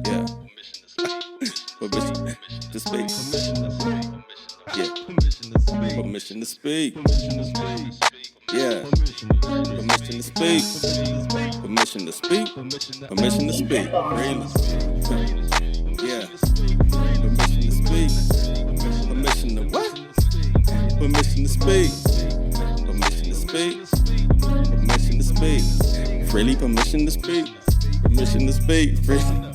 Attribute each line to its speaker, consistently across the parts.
Speaker 1: Yeah. Permission to speak. Yeah. Permission to speak. Yeah. Permission to speak. Permission to speak. Permission to speak. Really. Yeah. Permission to speak. Permission to what? Permission to speak. Permission to speak. Permission to speak. Freely permission to speak. Permission to speak. Freely.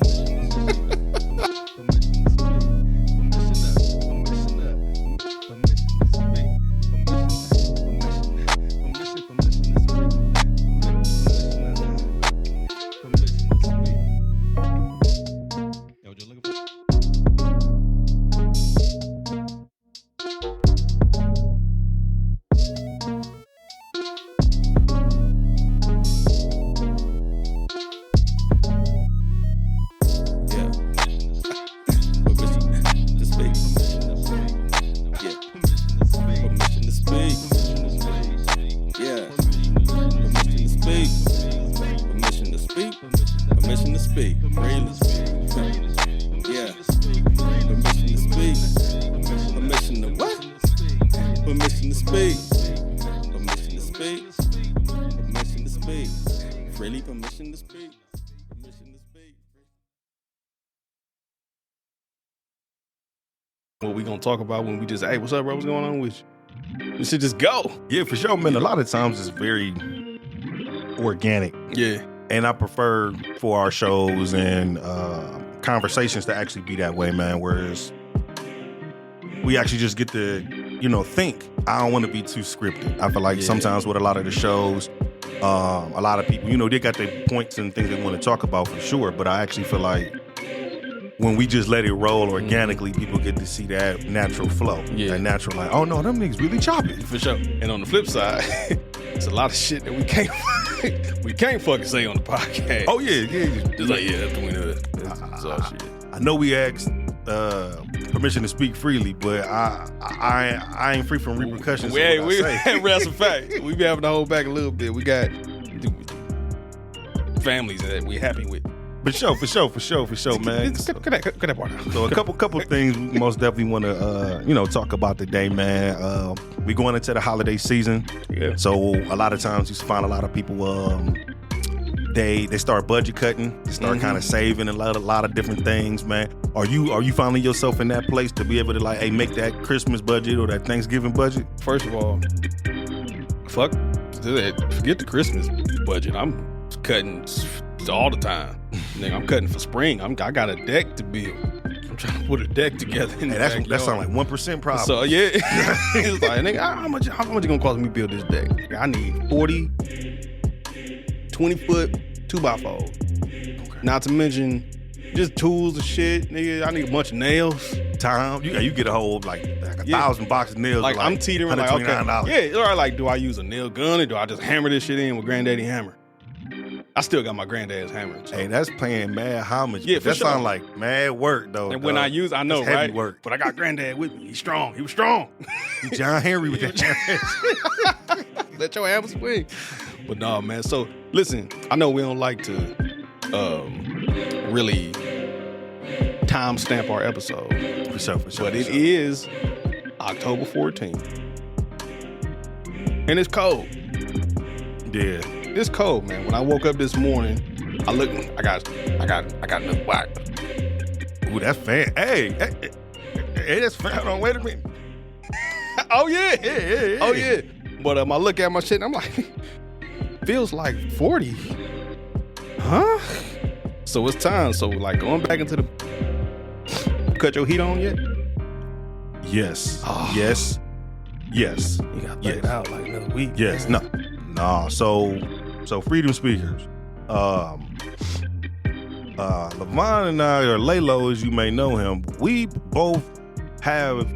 Speaker 2: What we gonna talk about when we just, hey, what's up, bro? What's going on with you? We should just go.
Speaker 3: Yeah, for sure, man. A lot of times it's very organic.
Speaker 2: Yeah.
Speaker 3: And I prefer for our shows and conversations to actually be that way, man. Whereas we actually just get to, think. I don't want to be too scripted. I feel like sometimes with a lot of the shows, a lot of people, they got their points and things they want to talk about for sure. But I actually feel like when we just let it roll organically, people get to see that natural flow. Yeah. That natural, like, oh no, them niggas really chopping.
Speaker 2: For sure. And on the flip side, it's a lot of shit that we can't fucking say on the podcast.
Speaker 3: Oh yeah.
Speaker 2: Just like, that's the winner. That's all shit.
Speaker 3: I know we asked permission to speak freely, but I ain't free from repercussions.
Speaker 2: That's a fact. We be having to hold back a little bit. We got families that we happy with.
Speaker 3: For sure, man.
Speaker 2: Cut that part out.
Speaker 3: So a couple things we most definitely want to, talk about today, man. We going into the holiday season.
Speaker 2: Yeah.
Speaker 3: So a lot of times you find a lot of people, they start budget cutting, they start kind of saving a lot of different things, man. Are you finding yourself in that place to be able to like, hey, make that Christmas budget or that Thanksgiving budget?
Speaker 2: First of all, forget the Christmas budget. I'm cutting all the time. Nigga, I'm cutting for spring. I got a deck to build. I'm trying to put a deck together.
Speaker 3: That sounds like 1% problem.
Speaker 2: So yeah, it's like, nigga, how much it gonna cost me to build this deck? I need 40, 20-foot 2x4. Okay. Not to mention just tools and shit, nigga. I need a bunch of nails.
Speaker 3: Time, you get a whole like 1,000 boxes of nails.
Speaker 2: Like I'm teetering like, okay, yeah. Or like, do I use a nail gun or do I just hammer this shit in with Granddaddy Hammer? I still got my granddad's hammer. So.
Speaker 3: Hey, that's paying mad homage.
Speaker 2: Yeah,
Speaker 3: that sound like mad work, though.
Speaker 2: And when I use, I know,
Speaker 3: that's
Speaker 2: right?
Speaker 3: Heavy work.
Speaker 2: But I got granddad with me. He's strong. He was strong.
Speaker 3: John Henry with that hammer.
Speaker 2: Let your hammer swing. But no, man. So listen, I know we don't like to really timestamp our episode.
Speaker 3: For sure.
Speaker 2: But it is October 14th. And it's cold.
Speaker 3: Yeah.
Speaker 2: It's cold, man. When I woke up this morning, I got enough whack.
Speaker 3: Ooh, that's fan. Hey, that's fan. Hold on, wait a minute.
Speaker 2: Oh yeah. Oh yeah. But I look at my shit and I'm like, feels like 40. Huh? So it's time. So like going back into the cut your heat on yet?
Speaker 3: Yes.
Speaker 2: Oh.
Speaker 3: Yes.
Speaker 2: You gotta let it out like another week.
Speaker 3: Yes.
Speaker 2: Man.
Speaker 3: No. So freedom speakers. Levon and I, or Lalo as you may know him, we both have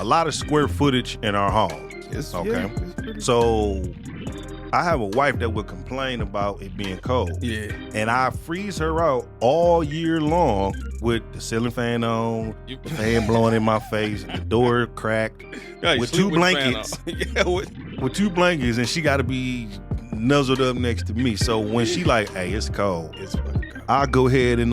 Speaker 3: a lot of square footage in our home.
Speaker 2: Yes.
Speaker 3: Okay.
Speaker 2: Yeah,
Speaker 3: so I have a wife that would complain about it being cold.
Speaker 2: Yeah.
Speaker 3: And I freeze her out all year long with the ceiling fan on, the fan blowing in my face, the door cracked, with two blankets. With two blankets, and she got to be nuzzled up next to me. So when she like, hey, it's cold.
Speaker 2: It's fucking cold.
Speaker 3: I'll go ahead and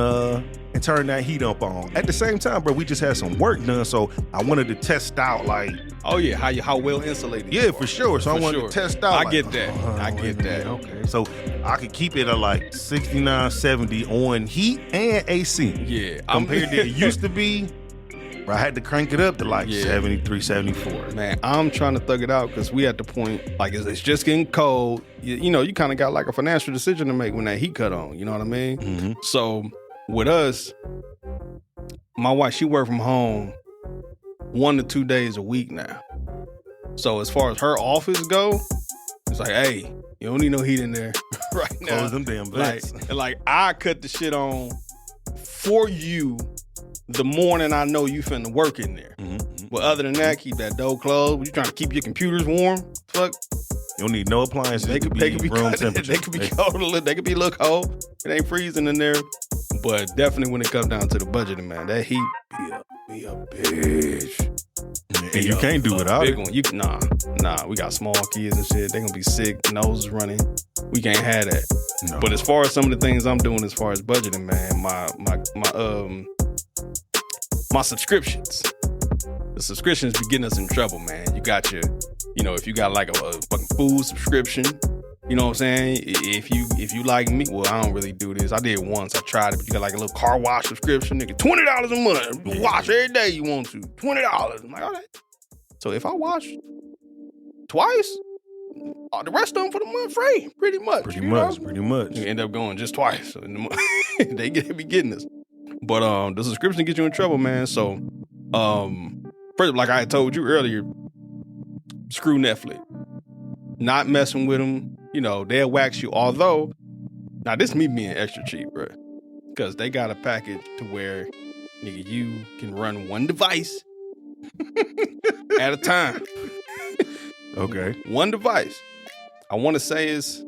Speaker 3: turn that heat up on. At the same time, bro, we just had some work done, so I wanted to test out like.
Speaker 2: Oh yeah, how well insulated.
Speaker 3: Yeah, for sure. So I wanted to test out.
Speaker 2: I
Speaker 3: like,
Speaker 2: get that. I get that.
Speaker 3: Okay, so I could keep it at like 69, 70 on heat and AC.
Speaker 2: Yeah,
Speaker 3: compared to it used to be. I had to crank it up to like 73, 74.
Speaker 2: Man, I'm trying to thug it out because we at the point, like, it's just getting cold. You know, you kind of got like a financial decision to make when that heat cut on. You know what I mean?
Speaker 3: Mm-hmm.
Speaker 2: So with us, my wife, she work from home 1 to 2 days a week now. So as far as her office go, it's like, hey, you don't need no heat in there right now.
Speaker 3: Close them damn vents.
Speaker 2: Like I cut the shit on for you the morning I know you finna work in there.
Speaker 3: Mm-hmm.
Speaker 2: But other than that, keep that door closed. You trying to keep your computers warm? Fuck.
Speaker 3: You don't need no appliances.
Speaker 2: They could be
Speaker 3: room temperature.
Speaker 2: They could be cold. They could be a little cold. It ain't freezing in there. But definitely when it comes down to the budgeting, man, that heat be a bitch.
Speaker 3: And you can't do without
Speaker 2: big
Speaker 3: it.
Speaker 2: One. Nah. We got small kids and shit. They gonna be sick, noses running. We can't have that.
Speaker 3: No.
Speaker 2: But as far as some of the things I'm doing as far as budgeting, man, my subscriptions. The subscriptions be getting us in trouble, man. You got your, if you got like a fucking food subscription, you know what I'm saying? If you like me, well, I don't really do this. I did it once. I tried it, but you got like a little car wash subscription, nigga. $20 a month. You wash every day you want to. $20. I'm like, all right. So if I wash twice, the rest of them for the month free, pretty much. Pretty much. You end up going just twice in the month. They be getting us. But the subscription gets you in trouble, man. So, first, like I told you earlier, screw Netflix. Not messing with them. They'll wax you. Although, now this me being extra cheap, bro. Because they got a package to where, nigga, you can run one device at a time.
Speaker 3: Okay.
Speaker 2: One device. I want to say it's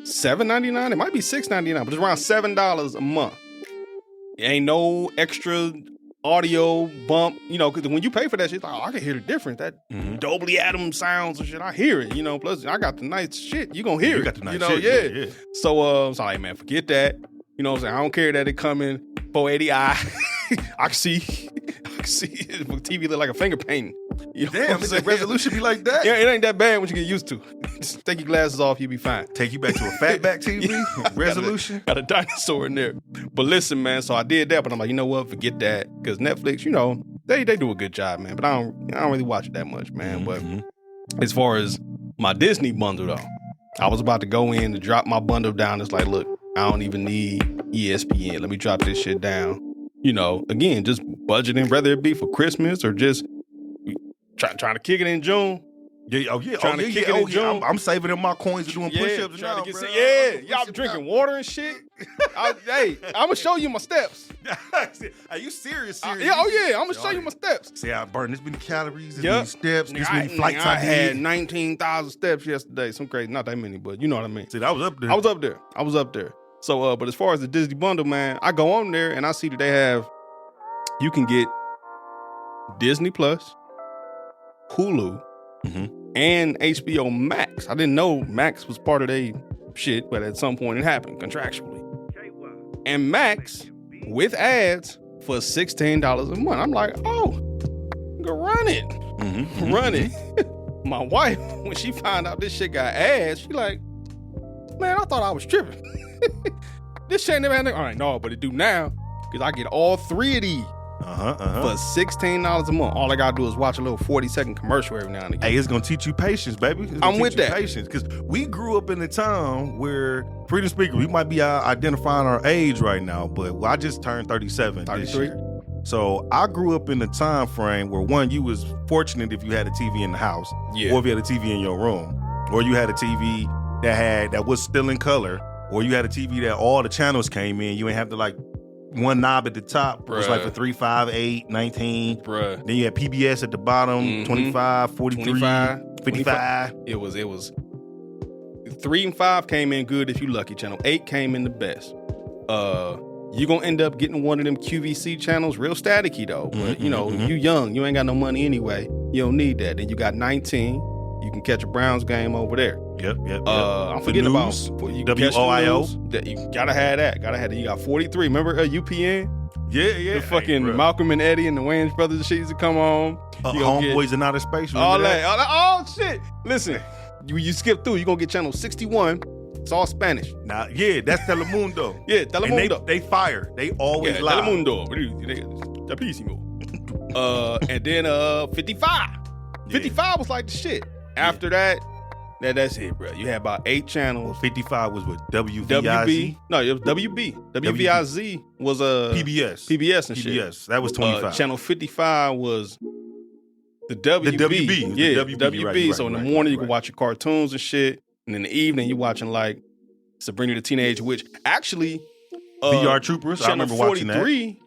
Speaker 2: $7.99. It might be $6.99, but it's around $7 a month. It ain't no extra audio bump, because when you pay for that shit, like, I can hear the difference. That Dolby Atom sounds and shit, I hear it, Plus, I got the nice shit. You gonna hear it.
Speaker 3: You got the nice shit. Yeah.
Speaker 2: So, it's like, man, forget that. You know what I'm saying? I don't care that it come in 480i. I can see TV look like a finger painting.
Speaker 3: Damn, the resolution be like that?
Speaker 2: Yeah, it ain't that bad once you get used to it. Just take your glasses off, you'll be fine.
Speaker 3: Take you back to a fatback TV? Resolution?
Speaker 2: Got a dinosaur in there. But listen, man, so I did that, but I'm like, you know what? Forget that. Because Netflix, they do a good job, man. But I don't really watch it that much, man.
Speaker 3: Mm-hmm.
Speaker 2: But as far as my Disney bundle, though, I was about to go in to drop my bundle down. It's like, look, I don't even need ESPN. Let me drop this shit down. Again, just budgeting, whether it be for Christmas or just trying to kick it in June.
Speaker 3: I'm saving up my coins and doing push-ups now, bro.
Speaker 2: Y'all be drinking water and shit. Hey, I'm gonna show you my steps.
Speaker 3: Are you serious?
Speaker 2: I'm gonna show you my steps.
Speaker 3: See, I burned this many calories, this many steps, this many flights
Speaker 2: I had 19,000 steps yesterday. Some crazy, not that many, but you know what I mean.
Speaker 3: See, I was up there.
Speaker 2: I was up there. So, but as far as the Disney bundle, man, I go on there and I see that they have, you can get Disney Plus, Hulu, and HBO Max. I didn't know Max was part of their shit, but at some point it happened contractually. And Max with ads for $16 a month. I'm like, oh, go run it. Run it. My wife, when she found out this shit got ads, she like, man, I thought I was tripping. This shit never had. All right, no, but it do now because I get all three of these for $16 a month. All I gotta do is watch a little 40-second commercial every now and again.
Speaker 3: Hey, it's gonna teach you patience, baby.
Speaker 2: I'm with that.
Speaker 3: Patience, because we grew up in a time where, freedom speaker, we might be identifying our age right now, but I just turned 37 this year. So I grew up in a time frame where, one, you was fortunate if you had a TV in the house, or if you had a TV in your room, or you had a TV that was still in color, or you had a TV that all the channels came in. You ain't have to like one knob at the top. It was like for 3, 5, 8, 19.
Speaker 2: Bruh.
Speaker 3: Then you had PBS at the bottom, 25, 43,
Speaker 2: 25,
Speaker 3: 55.
Speaker 2: It was 3 and 5 came in good if you lucky. Channel 8 came in the best. You gonna end up getting one of them QVC channels, real staticky though. But you young, you ain't got no money anyway. You don't need that. Then you got 19. You can catch a Browns game over there.
Speaker 3: Yep.
Speaker 2: I'm forgetting about you
Speaker 3: WOIO.
Speaker 2: That you gotta have that. You got 43. Remember UPN?
Speaker 3: Yeah.
Speaker 2: The fucking Malcolm and Eddie and the Wayans brothers shit used to come on.
Speaker 3: Homeboys in Outer Space.
Speaker 2: All that. Oh shit! Listen, you skip through. You gonna get channel 61. It's all Spanish.
Speaker 3: Nah, yeah, that's Telemundo.
Speaker 2: Yeah, Telemundo.
Speaker 3: And they fire. They always lie.
Speaker 2: Telemundo. Tapísimo. And then 55. 55 was like the shit. After that, that's it, bro. You had about 8 channels.
Speaker 3: 55 was with WVIZ.
Speaker 2: No, it was WB. WVIZ was PBS and shit.
Speaker 3: PBS. That was 25.
Speaker 2: Channel 55 was the WB.
Speaker 3: The WB.
Speaker 2: Yeah,
Speaker 3: the
Speaker 2: WB.
Speaker 3: Right,
Speaker 2: so in the morning you can watch your cartoons and shit, and in the evening you're watching like Sabrina the Teenage Witch. Actually,
Speaker 3: VR Troopers. I remember watching that.
Speaker 2: 43.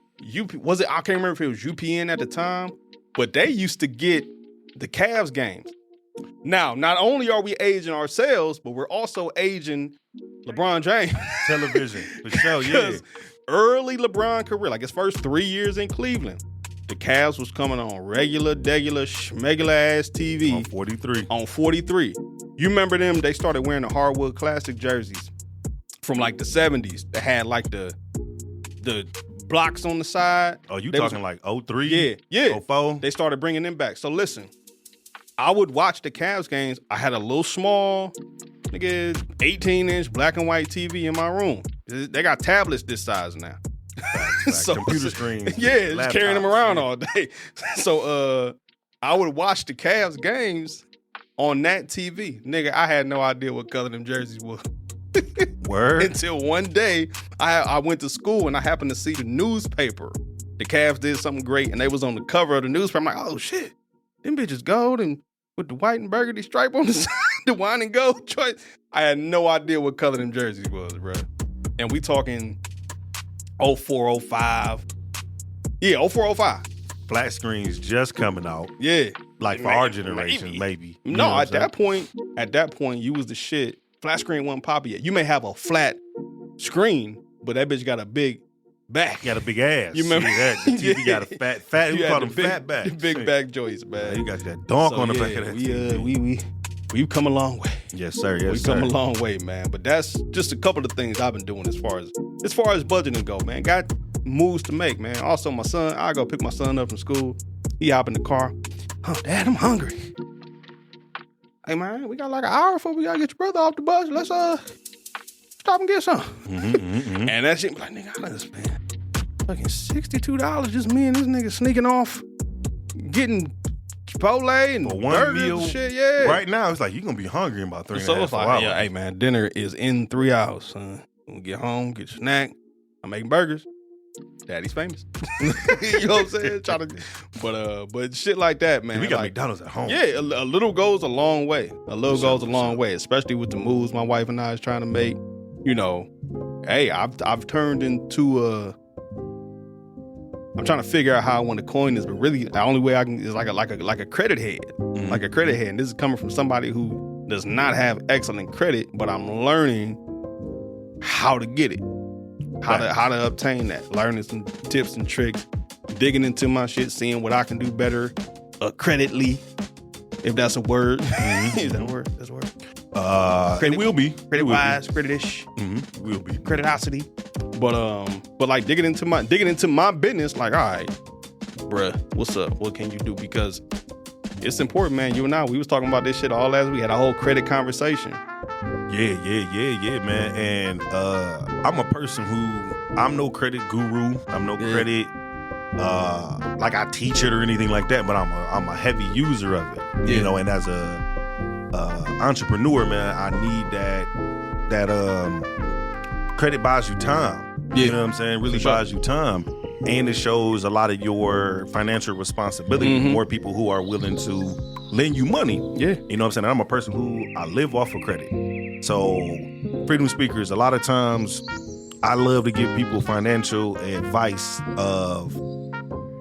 Speaker 2: Was it? I can't remember if it was UPN at the time, but they used to get the Cavs games. Now, not only are we aging ourselves, but we're also aging LeBron James.
Speaker 3: Television. For sure, yeah.
Speaker 2: Early LeBron career, like his first 3 years in Cleveland, the Cavs was coming on regular, schmegular ass TV.
Speaker 3: On 43.
Speaker 2: On 43. You remember them? They started wearing the Hardwood Classic jerseys from like the 70s. They had like the blocks on the side.
Speaker 3: Oh, you talking like 03?
Speaker 2: Yeah.
Speaker 3: 04?
Speaker 2: They started bringing them back. So listen, I would watch the Cavs games. I had a little small, 18-inch black and white TV in my room. They got tablets this size now.
Speaker 3: So, computer screens.
Speaker 2: Yeah, just carrying them around all day. So I would watch the Cavs games on that TV. Nigga, I had no idea what color them jerseys were.
Speaker 3: Word?
Speaker 2: Until one day, I went to school and I happened to see the newspaper. The Cavs did something great and they was on the cover of the newspaper. I'm like, oh shit, them bitches gold and with the white and burgundy stripe on the side, the wine and gold choice. I had no idea what color them jerseys was, bro. And we talking 04, 05. Yeah, 04, 05.
Speaker 3: Flat screens just coming out.
Speaker 2: Yeah.
Speaker 3: Like for our generation, maybe.
Speaker 2: No, at that point, you was the shit. Flat screen wasn't poppy yet. You may have a flat screen, but that bitch got a big back.
Speaker 3: Got a big ass.
Speaker 2: You remember
Speaker 3: that? The TV got a fat.
Speaker 2: You
Speaker 3: We call them fat back.
Speaker 2: Big back joints, man.
Speaker 3: You got that donk on the back of that TV.
Speaker 2: We've come a long way.
Speaker 3: Yes, sir. Yes,
Speaker 2: We've come a long way, man. But that's just a couple of things I've been doing as far as budgeting go, man. Got moves to make, man. Also, my son, I go pick my son up from school. He hop in the car. Oh, Dad, I'm hungry. Hey, man, we got like an hour before we gotta get your brother off the bus. Let's stop and get some. And that shit, like, nigga, I done spent fucking $62 just me and this nigga sneaking off, getting Chipotle and
Speaker 3: one
Speaker 2: burgers
Speaker 3: meal.
Speaker 2: and shit, yeah.
Speaker 3: Right now, it's like you're gonna be hungry in about 3
Speaker 2: So
Speaker 3: and a
Speaker 2: it's
Speaker 3: half
Speaker 2: like,
Speaker 3: hours.
Speaker 2: yeah, hey man, dinner is in 3 hours, son. When we get home, get your snack. I'm making burgers. Daddy's famous. You know what I'm saying? But shit like that, man.
Speaker 3: We got
Speaker 2: like,
Speaker 3: McDonald's at home.
Speaker 2: Yeah, a little goes a long way. A little goes a long way, especially with the moves my wife and I is trying to make. You know, hey, I've turned into I'm trying to figure out how I want to coin this, but really the only way I can is like a credit head. Like a credit head. And this is coming from somebody who does not have excellent credit, but I'm learning how to get it. How to obtain that. Learning some tips and tricks, digging into my shit, seeing what I can do better creditly, if that's a word. Is that a word? That's a word.
Speaker 3: It will be.
Speaker 2: Credit wise, credit-ish.
Speaker 3: Will be.
Speaker 2: Creditosity. But like digging into my business, like, all right, bruh, what's up? What can you do? Because it's important, man. You and I, we was talking about this shit all last week. Had a whole credit conversation.
Speaker 3: Yeah, man. And I'm a person I'm no credit guru. I'm no credit like I teach it or anything like that, but I'm a heavy user of it.
Speaker 2: Yeah.
Speaker 3: You know, and as a entrepreneur, man, I need that credit buys you time.
Speaker 2: Yeah.
Speaker 3: You know what I'm saying? Really buys you time. And it shows a lot of your financial responsibility. More people who are willing to lend you money.
Speaker 2: Yeah.
Speaker 3: You know what I'm saying? I'm a person who I live off of credit. So freedom speakers, a lot of times I love to give people financial advice of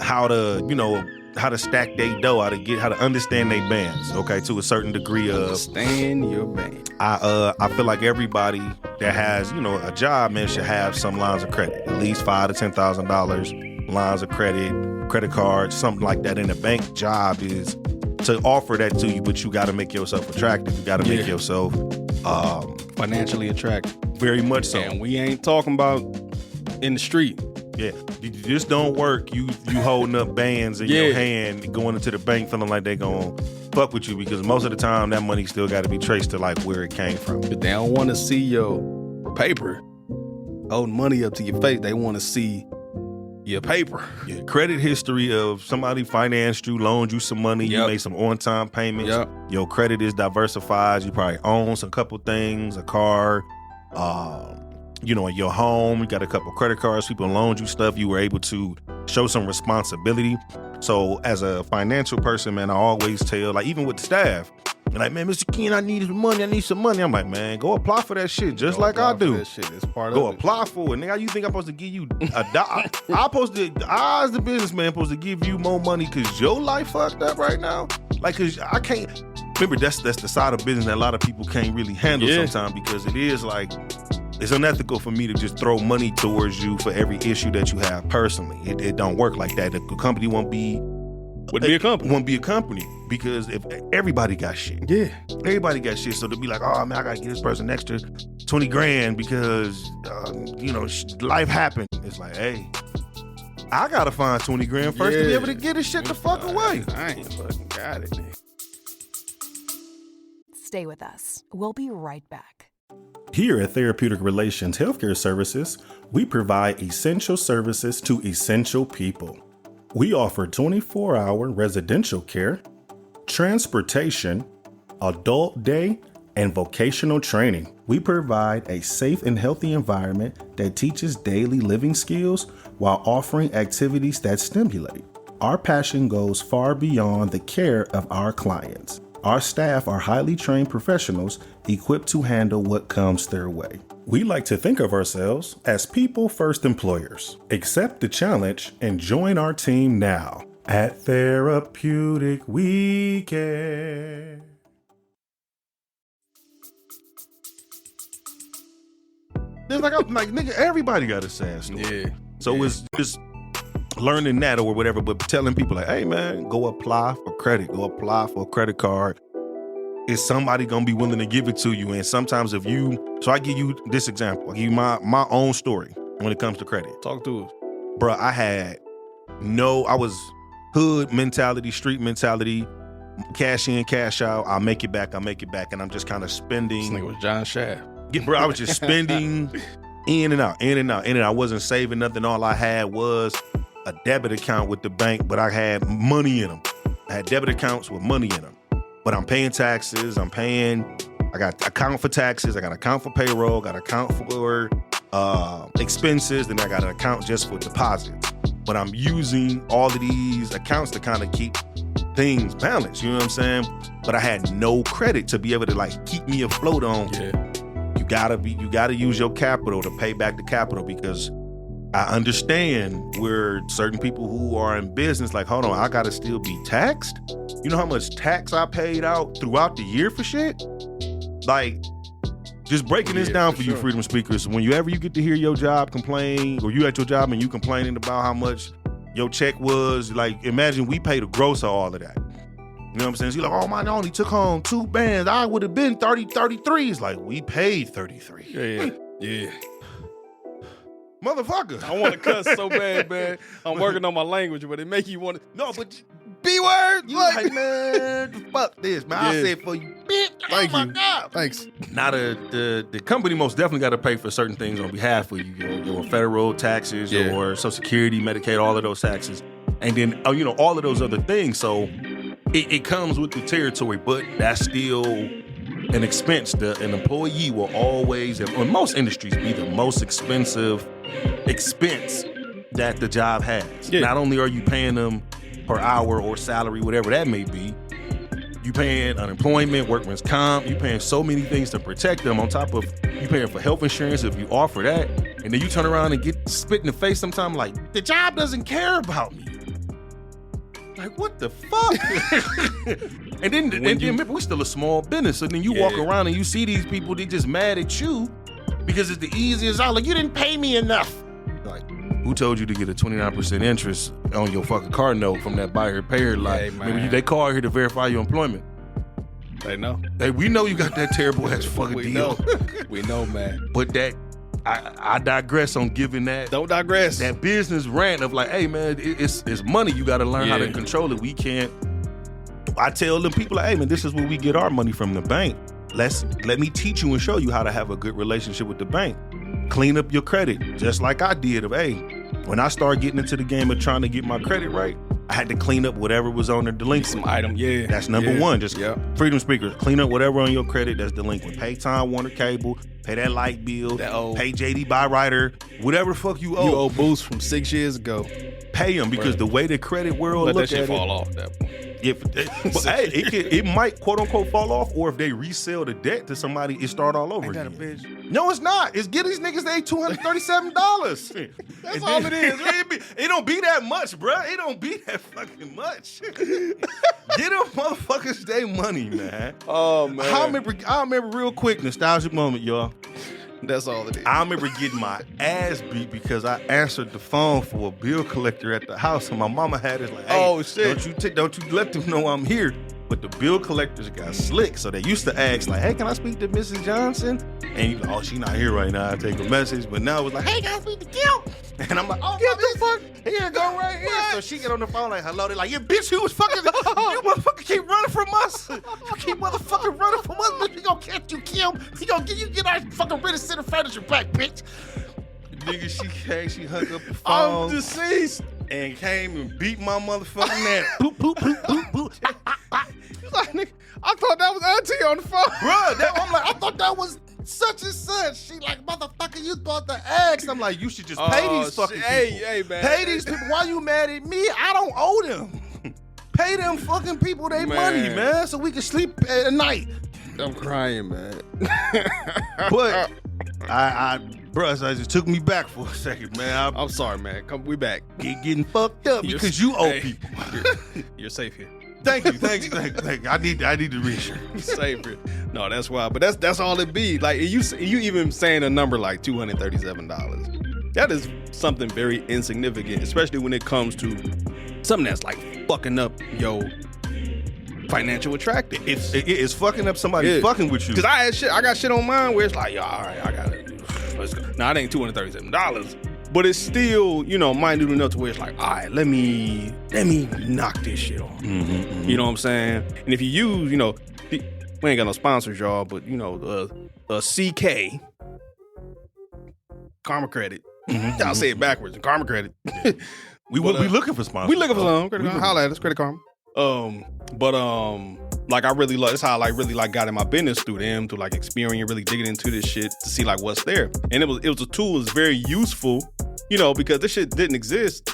Speaker 3: how to stack their dough, how to understand their bands, okay, to a certain degree of
Speaker 2: understand your band.
Speaker 3: I feel like everybody that has, a job, man, should have some lines of credit, at least $5,000 to $10,000 lines of credit cards, something like that. In a bank, job is to offer that to you, but you got to make yourself attractive. You got to make yourself
Speaker 2: financially attractive.
Speaker 3: Very much so.
Speaker 2: And we ain't talking about in the street.
Speaker 3: Yeah, you just don't work. You holding up bands in your hand, going into the bank feeling like they gonna fuck with you, because most of the time that money still got to be traced to like where it came from.
Speaker 2: But they don't want to see your paper holding money up to your face. They want to see your paper.
Speaker 3: Yeah, credit history of somebody financed you, loaned you some money, you made some on-time payments. Your credit is diversified. You probably own a couple things, a car, your home. You got a couple credit cards. People loaned you stuff. You were able to show some responsibility. So as a financial person, man, I always tell, like even with the staff, like, man, Mr. Ken, I need some money. I'm like, man, go apply for that shit just like I do.
Speaker 2: That shit is part
Speaker 3: go
Speaker 2: of it.
Speaker 3: apply for it. Nigga, you think I'm supposed to give you I as the businessman supposed to give you more money because your life fucked up right now? Like, cause I can't, remember that's the side of business that a lot of people can't really handle sometimes, because it is like, it's unethical for me to just throw money towards you for every issue that you have personally. It don't work like that. The company won't be a company because if everybody got shit. Yeah. Everybody got shit. So to be like, oh man, I gotta give this person an extra 20 grand because, life happened. It's like, hey, I gotta find 20 grand first to be able to get this shit the fuck away.
Speaker 2: I ain't fucking got it, man.
Speaker 4: Stay with us. We'll be right back.
Speaker 5: Here at Therapeutic Relations Healthcare Services, we provide essential services to essential people. We offer 24-hour residential care, transportation, adult day, and vocational training. We provide a safe and healthy environment that teaches daily living skills while offering activities that stimulate. Our passion goes far beyond the care of our clients. Our staff are highly trained professionals equipped to handle what comes their way. We like to think of ourselves as people-first employers. Accept the challenge and join our team now at Therapeutic Weekend.
Speaker 3: It's like, nigga, everybody got a sad story.
Speaker 2: Yeah.
Speaker 3: So it's just learning that or whatever, but telling people like, hey man, go apply for credit, go apply for a credit card. Is somebody gonna be willing to give it to you? And sometimes so I give you this example, I give you my own story when it comes to credit.
Speaker 2: Talk to us.
Speaker 3: Bruh, I was hood mentality, street mentality, cash in, cash out, I'll make it back, and I'm just kind of spending.
Speaker 2: This nigga was John Shaft.
Speaker 3: Yeah, bro, I was just spending in and out. I wasn't saving nothing. All I had was a debit account with the bank, but I had money in them. I had debit accounts with money in them. But I'm paying taxes. I got account for taxes. I got account for payroll. Got account for expenses. Then I got an account just for deposits. But I'm using all of these accounts to kind of keep things balanced. You know what I'm saying? But I had no credit to be able to like keep me afloat on.
Speaker 2: Yeah.
Speaker 3: You gotta use your capital to pay back the capital, because I understand where certain people who are in business, like, hold on, I gotta still be taxed? You know how much tax I paid out throughout the year for shit? Like, just breaking this down for you freedom speakers, whenever you get to hear your job complain, or you at your job and you complaining about how much your check was, like, imagine we paid the gross of all of that. You know what I'm saying? So you're like, oh, man, I only took home 2 bands. I would have been 33. It's like, we paid 33.
Speaker 2: Yeah.
Speaker 3: Motherfucker.
Speaker 2: I want to cuss so bad, man. I'm working on my language, but it make you want to.
Speaker 3: No, but
Speaker 2: B-word.
Speaker 3: You like, man, fuck this, man. I said for you, bitch.
Speaker 2: Thank
Speaker 3: oh
Speaker 2: you.
Speaker 3: my God.
Speaker 2: Thanks.
Speaker 3: Now the company most definitely got to pay for certain things on behalf of you. Your federal taxes, your Social Security, Medicaid, all of those taxes, and then all of those other things. So it comes with the territory, but that's still an expense. An employee will always, in most industries, be the most expensive expense that the job has. Yeah. Not only are you paying them per hour or salary, whatever that may be, you paying unemployment, workman's comp, you paying so many things to protect them, on top of you paying for health insurance if you offer that, and then you turn around and get spit in the face sometime like, the job doesn't care about me. Like, what the fuck? and then remember, we still a small business, so then you walk around and you see these people, they just mad at you because it's the easiest out. Like, you didn't pay me enough. Like, Who told you to get a 29% interest on your fucking car note from that buyer payer? Like, maybe they call here to verify your employment.
Speaker 2: They know.
Speaker 3: Hey, we know you got that terrible ass fucking
Speaker 2: We
Speaker 3: deal.
Speaker 2: know. We know, man.
Speaker 3: But I digress on giving that.
Speaker 2: Don't digress.
Speaker 3: That business rant of like, hey man, it's money. You got to learn how to control it. We can't. I tell them people like, hey man, this is where we get our money from the bank. Let me teach you and show you how to have a good relationship with the bank. Clean up your credit, just like I did. When I started getting into the game of trying to get my credit right, I had to clean up whatever was on the delinquent.
Speaker 2: Some item,
Speaker 3: That's number one. Just freedom speakers, clean up whatever on your credit that's delinquent. Pay Time Warner Cable, pay that light bill, pay JD Byrider, whatever the fuck you owe.
Speaker 2: You owe Boost from 6 years ago.
Speaker 3: Pay them because the way the credit world
Speaker 2: let
Speaker 3: look
Speaker 2: that
Speaker 3: at
Speaker 2: shit fall off. That
Speaker 3: but hey, it might quote unquote fall off, or if they resell the debt to somebody, it start all over again.
Speaker 2: Bitch.
Speaker 3: No, it's not. It's get these niggas they $237. That's all it is. It don't be that much, bro. It don't be that fucking much. Get them motherfuckers their money, man.
Speaker 2: Oh man.
Speaker 3: I remember real quick, nostalgic moment, y'all.
Speaker 2: That's all it is.
Speaker 3: I remember getting my ass beat because I answered the phone for a bill collector at the house, and my mama had it like, hey,
Speaker 2: oh shit,
Speaker 3: don't you let them know I'm here. But the bill collectors got slick, so they used to ask like, hey, can I speak to Mrs. Johnson? And you like, oh, she not here right now. I take a message, but now it's like, hey, can I speak to Kim? And I'm like, oh, get the fuck here, go right here. So she get on the phone like, hello. They're like, yeah, bitch, you was fucking, you motherfucker keep running from us. You keep motherfucking running from us, bitch. We gonna catch you, Kim. We gonna get our fucking British center furniture back, bitch. Nigga, she hung up the phone.
Speaker 2: I'm deceased.
Speaker 3: And came and beat my motherfucking ass. Boop, boop, boop, boop, boop.
Speaker 2: Like, nigga, I thought that was auntie on the phone.
Speaker 3: Bruh, I'm like, I thought that was such and such. She like, motherfucker, you bought the eggs. I'm like, you should just pay these fucking people.
Speaker 2: Hey, man.
Speaker 3: Pay these people. Why you mad at me? I don't owe them. Pay them fucking people their money, man, so we can sleep at night.
Speaker 2: I'm crying, man.
Speaker 3: But bruh, so it just took me back for a second, man.
Speaker 2: I'm sorry, man. We back.
Speaker 3: Getting fucked up because you owe people.
Speaker 2: You're safe here.
Speaker 3: Thank you. I need to reassure.
Speaker 2: Safe here. No, that's why. But that's all it be. Like you even saying a number like $237. That is something very insignificant, especially when it comes to something that's like fucking up your financial attractiveness.
Speaker 3: It's fucking up somebody fucking with you.
Speaker 2: Cause I got shit on mine where it's like, yo, all right, I got it. Let's go. Now it ain't $237, but it's still, minute enough to where it's like, all right, let me knock this shit off. You know what I'm saying? And if you use, we ain't got no sponsors, y'all, but CK Karma Credit. I'll say it backwards. Karma Credit.
Speaker 3: We looking for sponsors.
Speaker 2: We looking for some. Holla at us, Credit Karma. Like I really love, that's how I like really like got in my business through them, through like experience, really digging into this shit to see like what's there. And it was a tool, it was very useful, because this shit didn't exist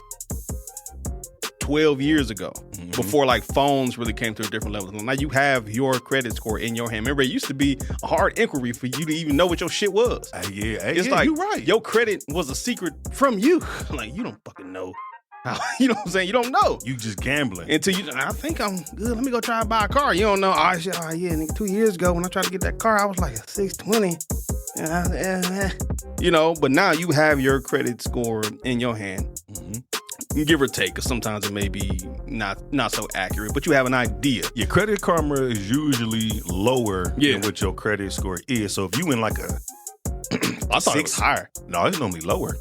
Speaker 2: 12 years ago, before like phones really came to a different level. Now you have your credit score in your hand. Remember, it used to be a hard inquiry for you to even know what your shit was. It's like,
Speaker 3: you're right.
Speaker 2: Your credit was a secret from you. Like, you don't fucking know. You know what I'm saying? You don't know.
Speaker 3: You just gambling.
Speaker 2: Until I think I'm good. Let me go try and buy a car. You don't know. Nigga, 2 years ago when I tried to get that car, I was like a 620. But now you have your credit score in your hand. Give or take, because sometimes it may be not so accurate, but you have an idea.
Speaker 3: Your Credit Karma is usually lower than what your credit score is. So if you in like a
Speaker 2: I thought it was higher.
Speaker 3: No, it's normally lower.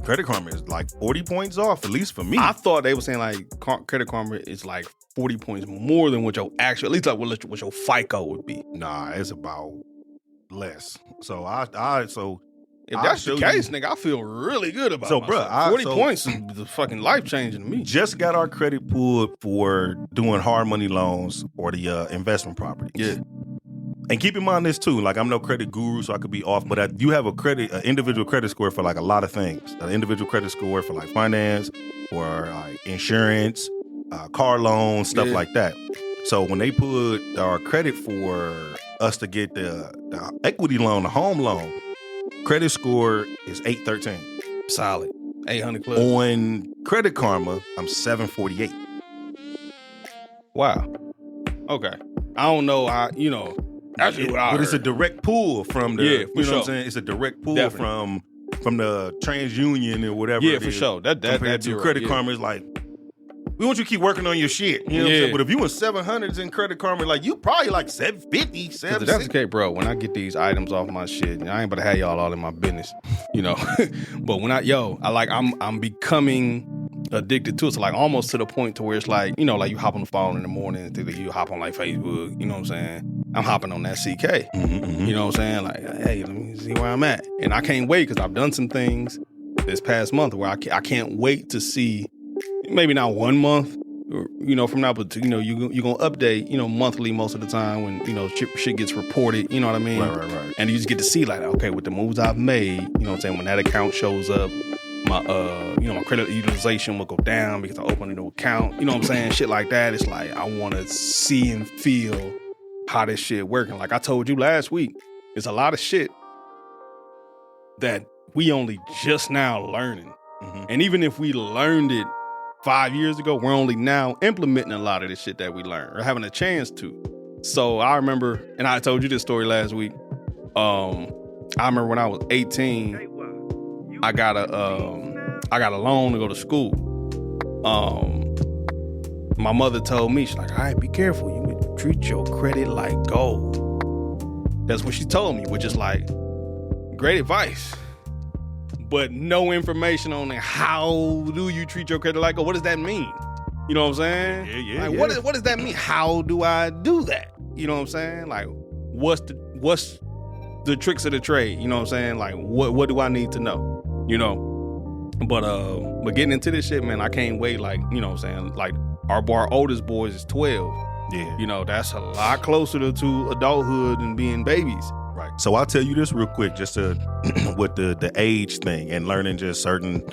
Speaker 3: Credit Karma is like 40 points off, at least for me.
Speaker 2: I thought they were saying like Credit Karma is like 40 points more than what your actual, at least like what your FICO would be.
Speaker 3: Nah, it's about less. So
Speaker 2: if that's the case, nigga, I feel really good about it.
Speaker 3: Bro,
Speaker 2: 40 points is fucking life-changing to me.
Speaker 3: Just got our credit pulled for doing hard money loans or the investment properties.
Speaker 2: Yeah.
Speaker 3: And keep in mind this too, like I'm no credit guru, so I could be off, but you have an individual credit score for like a lot of things. An individual credit score for like finance or like insurance, car loans, stuff like that. So when they put our credit for us to get the equity loan, the home loan, credit score is 813.
Speaker 2: Solid. 800 plus.
Speaker 3: On Credit Karma, I'm 748.
Speaker 2: Wow. Okay. I don't know how, That's what I
Speaker 3: But
Speaker 2: heard.
Speaker 3: it's a direct pull from the,
Speaker 2: you know
Speaker 3: what I'm saying? It's a direct pull from from the TransUnion or whatever.
Speaker 2: Yeah,
Speaker 3: it
Speaker 2: for
Speaker 3: is,
Speaker 2: sure. That
Speaker 3: compared to
Speaker 2: bureau,
Speaker 3: Credit
Speaker 2: yeah.
Speaker 3: Karma is like, we want you to keep working on your shit. You know what I'm saying? But if you in 700s in Credit Karma, like you probably like 750,
Speaker 2: 'Cause
Speaker 3: 760.
Speaker 2: if that's the case, bro, when I get these items off my shit, I ain't about to have y'all all in my business, you know. But when I'm becoming addicted to it. So like almost to the point to where it's like, you know, like you hop on the phone in the morning, you hop on like Facebook, you know what I'm saying? I'm hopping on that CK. You know what I'm saying? Like, hey, let me see where I'm at. And I can't wait because I've done some things this past month where I can't wait to see, maybe not 1 month, or, you know, from now, but you know, you're going to update, you know, monthly most of the time when, you know, shit gets reported, you know what I mean?
Speaker 3: Right.
Speaker 2: And you just get to see like, okay, with the moves I've made, you know what I'm saying? When that account shows up, my my credit utilization will go down because I opened a new account. You know what I'm saying? Shit like that. It's like I want to see and feel how this shit working. Like I told you last week, there's a lot of shit that we only just now learning. And even if we learned it 5 years ago, we're only now implementing a lot of this shit that we learned or having a chance to. So I remember, and I told you this story last week. I remember when I was 18, I got a loan to go to school. My mother told me, she's like, all right, be careful. You treat your credit like gold. That's what she told me, which is like great advice, but no information on how do you treat your credit like gold. What does that mean? You know what I'm saying?
Speaker 3: Yeah.
Speaker 2: Like, what does that mean? How do I do that? You know what I'm saying? Like, what's the tricks of the trade? You know what I'm saying? Like, what do I need to know? You know? But getting into this shit, man, I can't wait. Like, you know what I'm saying? Like, our oldest boys is 12.
Speaker 3: Yeah.
Speaker 2: You know, that's a lot closer to adulthood than being babies.
Speaker 3: Right. So I'll tell you this real quick, just to with the age thing and learning just certain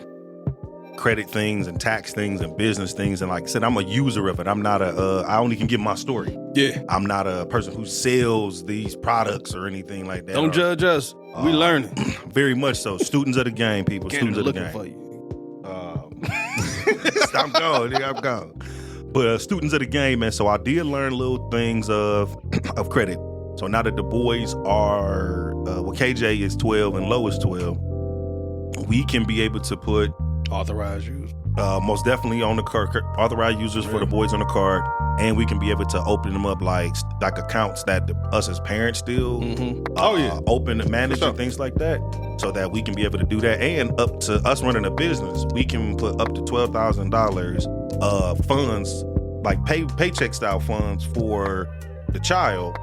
Speaker 3: credit things and tax things and business things. And like I said, I'm a user of it. I'm not I only can give my story.
Speaker 2: Yeah.
Speaker 3: I'm not a person who sells these products or anything like that.
Speaker 2: Don't judge us. We learning.
Speaker 3: Very much so. Students of the game, people.
Speaker 2: Can't
Speaker 3: Students of the
Speaker 2: looking
Speaker 3: game.
Speaker 2: for you.
Speaker 3: I'm gone, nigga. I'm gone. But students of the game, man. So I did learn little things of credit. So now that the boys are, KJ is 12 and Lo is 12, we can be able to put
Speaker 2: Authorized use.
Speaker 3: most definitely on the card, authorized users for the boys on the card, and we can be able to open them up like accounts that us as parents still open and manage and things like that, so that we can be able to do that. And up to us running a business, we can put up to $12,000 of funds, like paycheck style funds for the child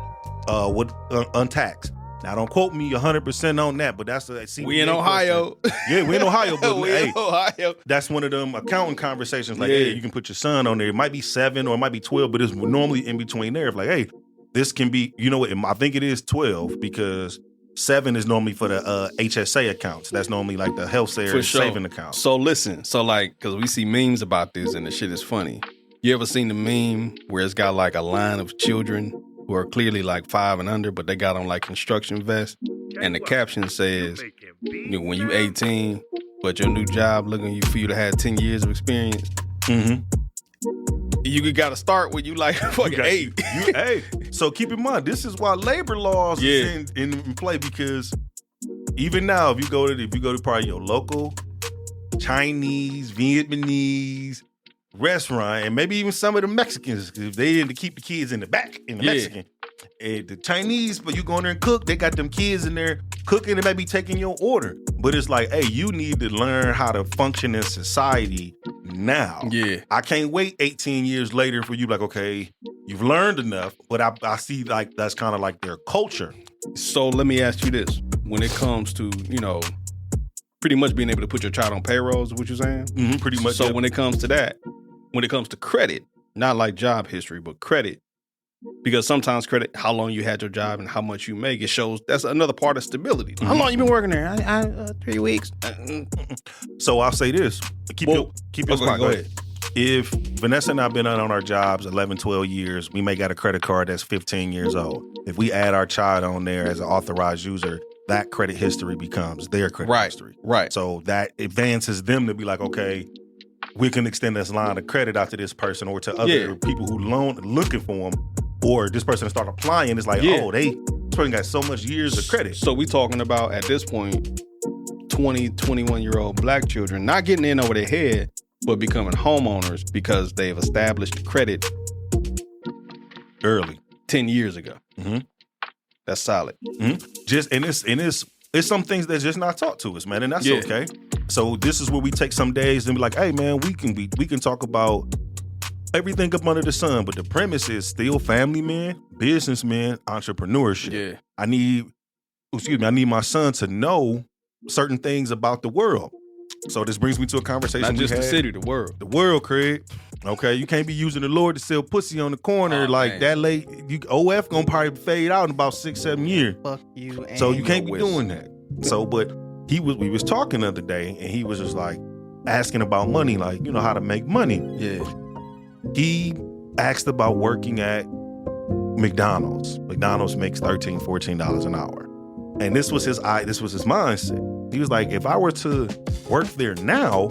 Speaker 3: with untaxed. Now, don't quote me 100% on that, but that's a CPA
Speaker 2: We in Ohio.
Speaker 3: Yeah, we in Ohio, but
Speaker 2: We
Speaker 3: hey,
Speaker 2: in Ohio.
Speaker 3: that's one of them accounting conversations. Like, hey, you can put your son on there. It might be 7 or it might be 12, but it's normally in between there. If like, hey, this can be, you know what? I think it is 12 because 7 is normally for the HSA accounts. That's normally like the health saving account.
Speaker 2: So listen, so like, because we see memes about this and the shit is funny. You ever seen the meme where it's got like a line of children who are clearly like 5 and under, but they got on like construction vests, and the caption says, you know, when you 18, but your new job looking for you to have 10 years of experience. You got to start when you like fucking 8.
Speaker 3: Hey, so keep in mind, this is why labor laws is in play, because even now, if you go to probably your local Chinese, Vietnamese restaurant, and maybe even some of the Mexicans, if they into keep the kids in the back, in the Mexican. And the Chinese, but you go in there and cook, they got them kids in there cooking and maybe taking your order. But it's like, hey, you need to learn how to function in society now.
Speaker 2: Yeah.
Speaker 3: I can't wait 18 years later for you, like, okay, you've learned enough, but I see like that's kind of like their culture.
Speaker 2: So let me ask you this. When it comes to, you know, pretty much being able to put your child on payrolls, is what you're saying?
Speaker 3: Pretty much.
Speaker 2: So when it comes to that, when it comes to credit, not like job history, but credit, because sometimes credit, how long you had your job and how much you make, it shows that's another part of stability. How long you been working there? 3 weeks.
Speaker 3: So I'll say this. Keep your spot.
Speaker 2: Go ahead.
Speaker 3: If Vanessa and I have been on our jobs 11, 12 years, we may got a credit card that's 15 years old. If we add our child on there as an authorized user, that credit history becomes their credit history.
Speaker 2: Right.
Speaker 3: So that advances them to be like, okay, we can extend this line of credit out to this person or to other people who looking for them, or this person start applying. It's like, oh, this person got so much years of credit.
Speaker 2: So we talking about at this point 20, 21-year-old black children not getting in over their head, but becoming homeowners because they've established credit
Speaker 3: early
Speaker 2: 10 years ago.
Speaker 3: Mm-hmm.
Speaker 2: That's solid.
Speaker 3: Mm-hmm. It's some things that's just not taught to us, man, and that's okay. So this is where we take some days and be like, hey, man, we can talk about everything up under the sun, but the premise is still family men, businessmen, entrepreneurship.
Speaker 2: Yeah.
Speaker 3: I need my son to know certain things about the world. So this brings me to a conversation.
Speaker 2: Not just the city, the world.
Speaker 3: The world, Craig. Okay, you can't be using the Lord to sell pussy on the corner that late. OF gonna probably fade out in about 6-7 years.
Speaker 2: Fuck you.
Speaker 3: So you can't be doing that. So, but we was talking the other day, and he was just like asking about money, like, you know, how to make money.
Speaker 2: Yeah.
Speaker 3: He asked about working at McDonald's. McDonald's makes $13, $14 an hour. And this was his mindset. He was like, if I were to work there now,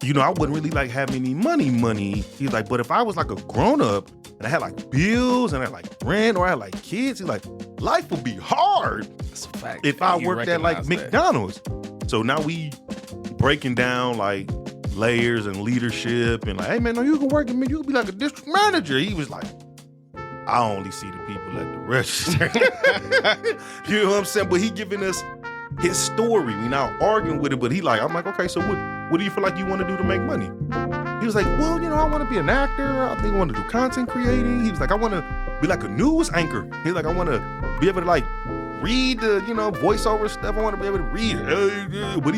Speaker 3: you know, I wouldn't really like have any money. He's like, but if I was like a grown up and I had like bills and I had like rent or I had like kids, he's like, life would be hard.
Speaker 2: That's a fact.
Speaker 3: If I worked at like McDonald's. So now we breaking down like layers and leadership and like, hey man, no, you can work at me. You can be like a district manager. He was like, I only see the people at the register. You know what I'm saying? But he giving us his story. We now arguing with it, but I'm like, okay, so what do you feel like you want to do to make money? He was like, well, you know, I want to be an actor. I think I want to do content creating. He was like, I want to be like a news anchor. He's like, I want to be able to like read the, you know, voiceover stuff. I want to be able to read it. But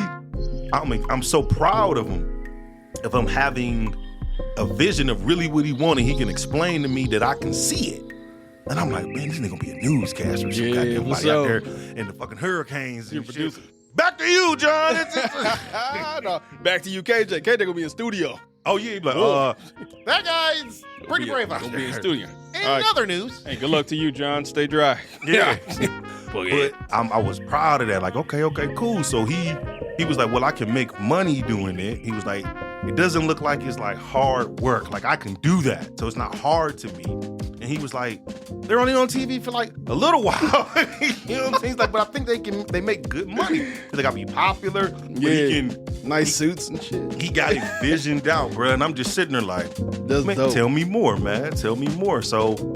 Speaker 3: I'm so proud of him, of him having a vision of really what he wanted. He can explain to me that I can see it. And I'm like, man, this nigga gonna be a newscaster or some goddamn body out there in the fucking hurricanes and shit. Back to you, John.
Speaker 2: No, back to you, KJ. KJ gonna be in studio.
Speaker 3: Oh yeah, like,
Speaker 6: that guy's pretty brave out
Speaker 2: Gonna
Speaker 6: there.
Speaker 2: be in studio.
Speaker 6: In
Speaker 2: All right.
Speaker 6: other news,
Speaker 2: Hey, good luck to you, John. Stay dry.
Speaker 3: yeah. But I was proud of that. Like, okay, cool. So he was like, well, I can make money doing it. He was like, it doesn't look like it's like hard work. Like I can do that. So it's not hard to me. And he was like, they're only on TV for like a little while. You know what I'm saying? He's like, but I think they make good money. They gotta be popular.
Speaker 2: Yeah. Nice suits and shit.
Speaker 3: He got it visioned out, bro. And I'm just sitting there like,
Speaker 2: That's
Speaker 3: man,
Speaker 2: dope.
Speaker 3: tell me more, man. Tell me more. So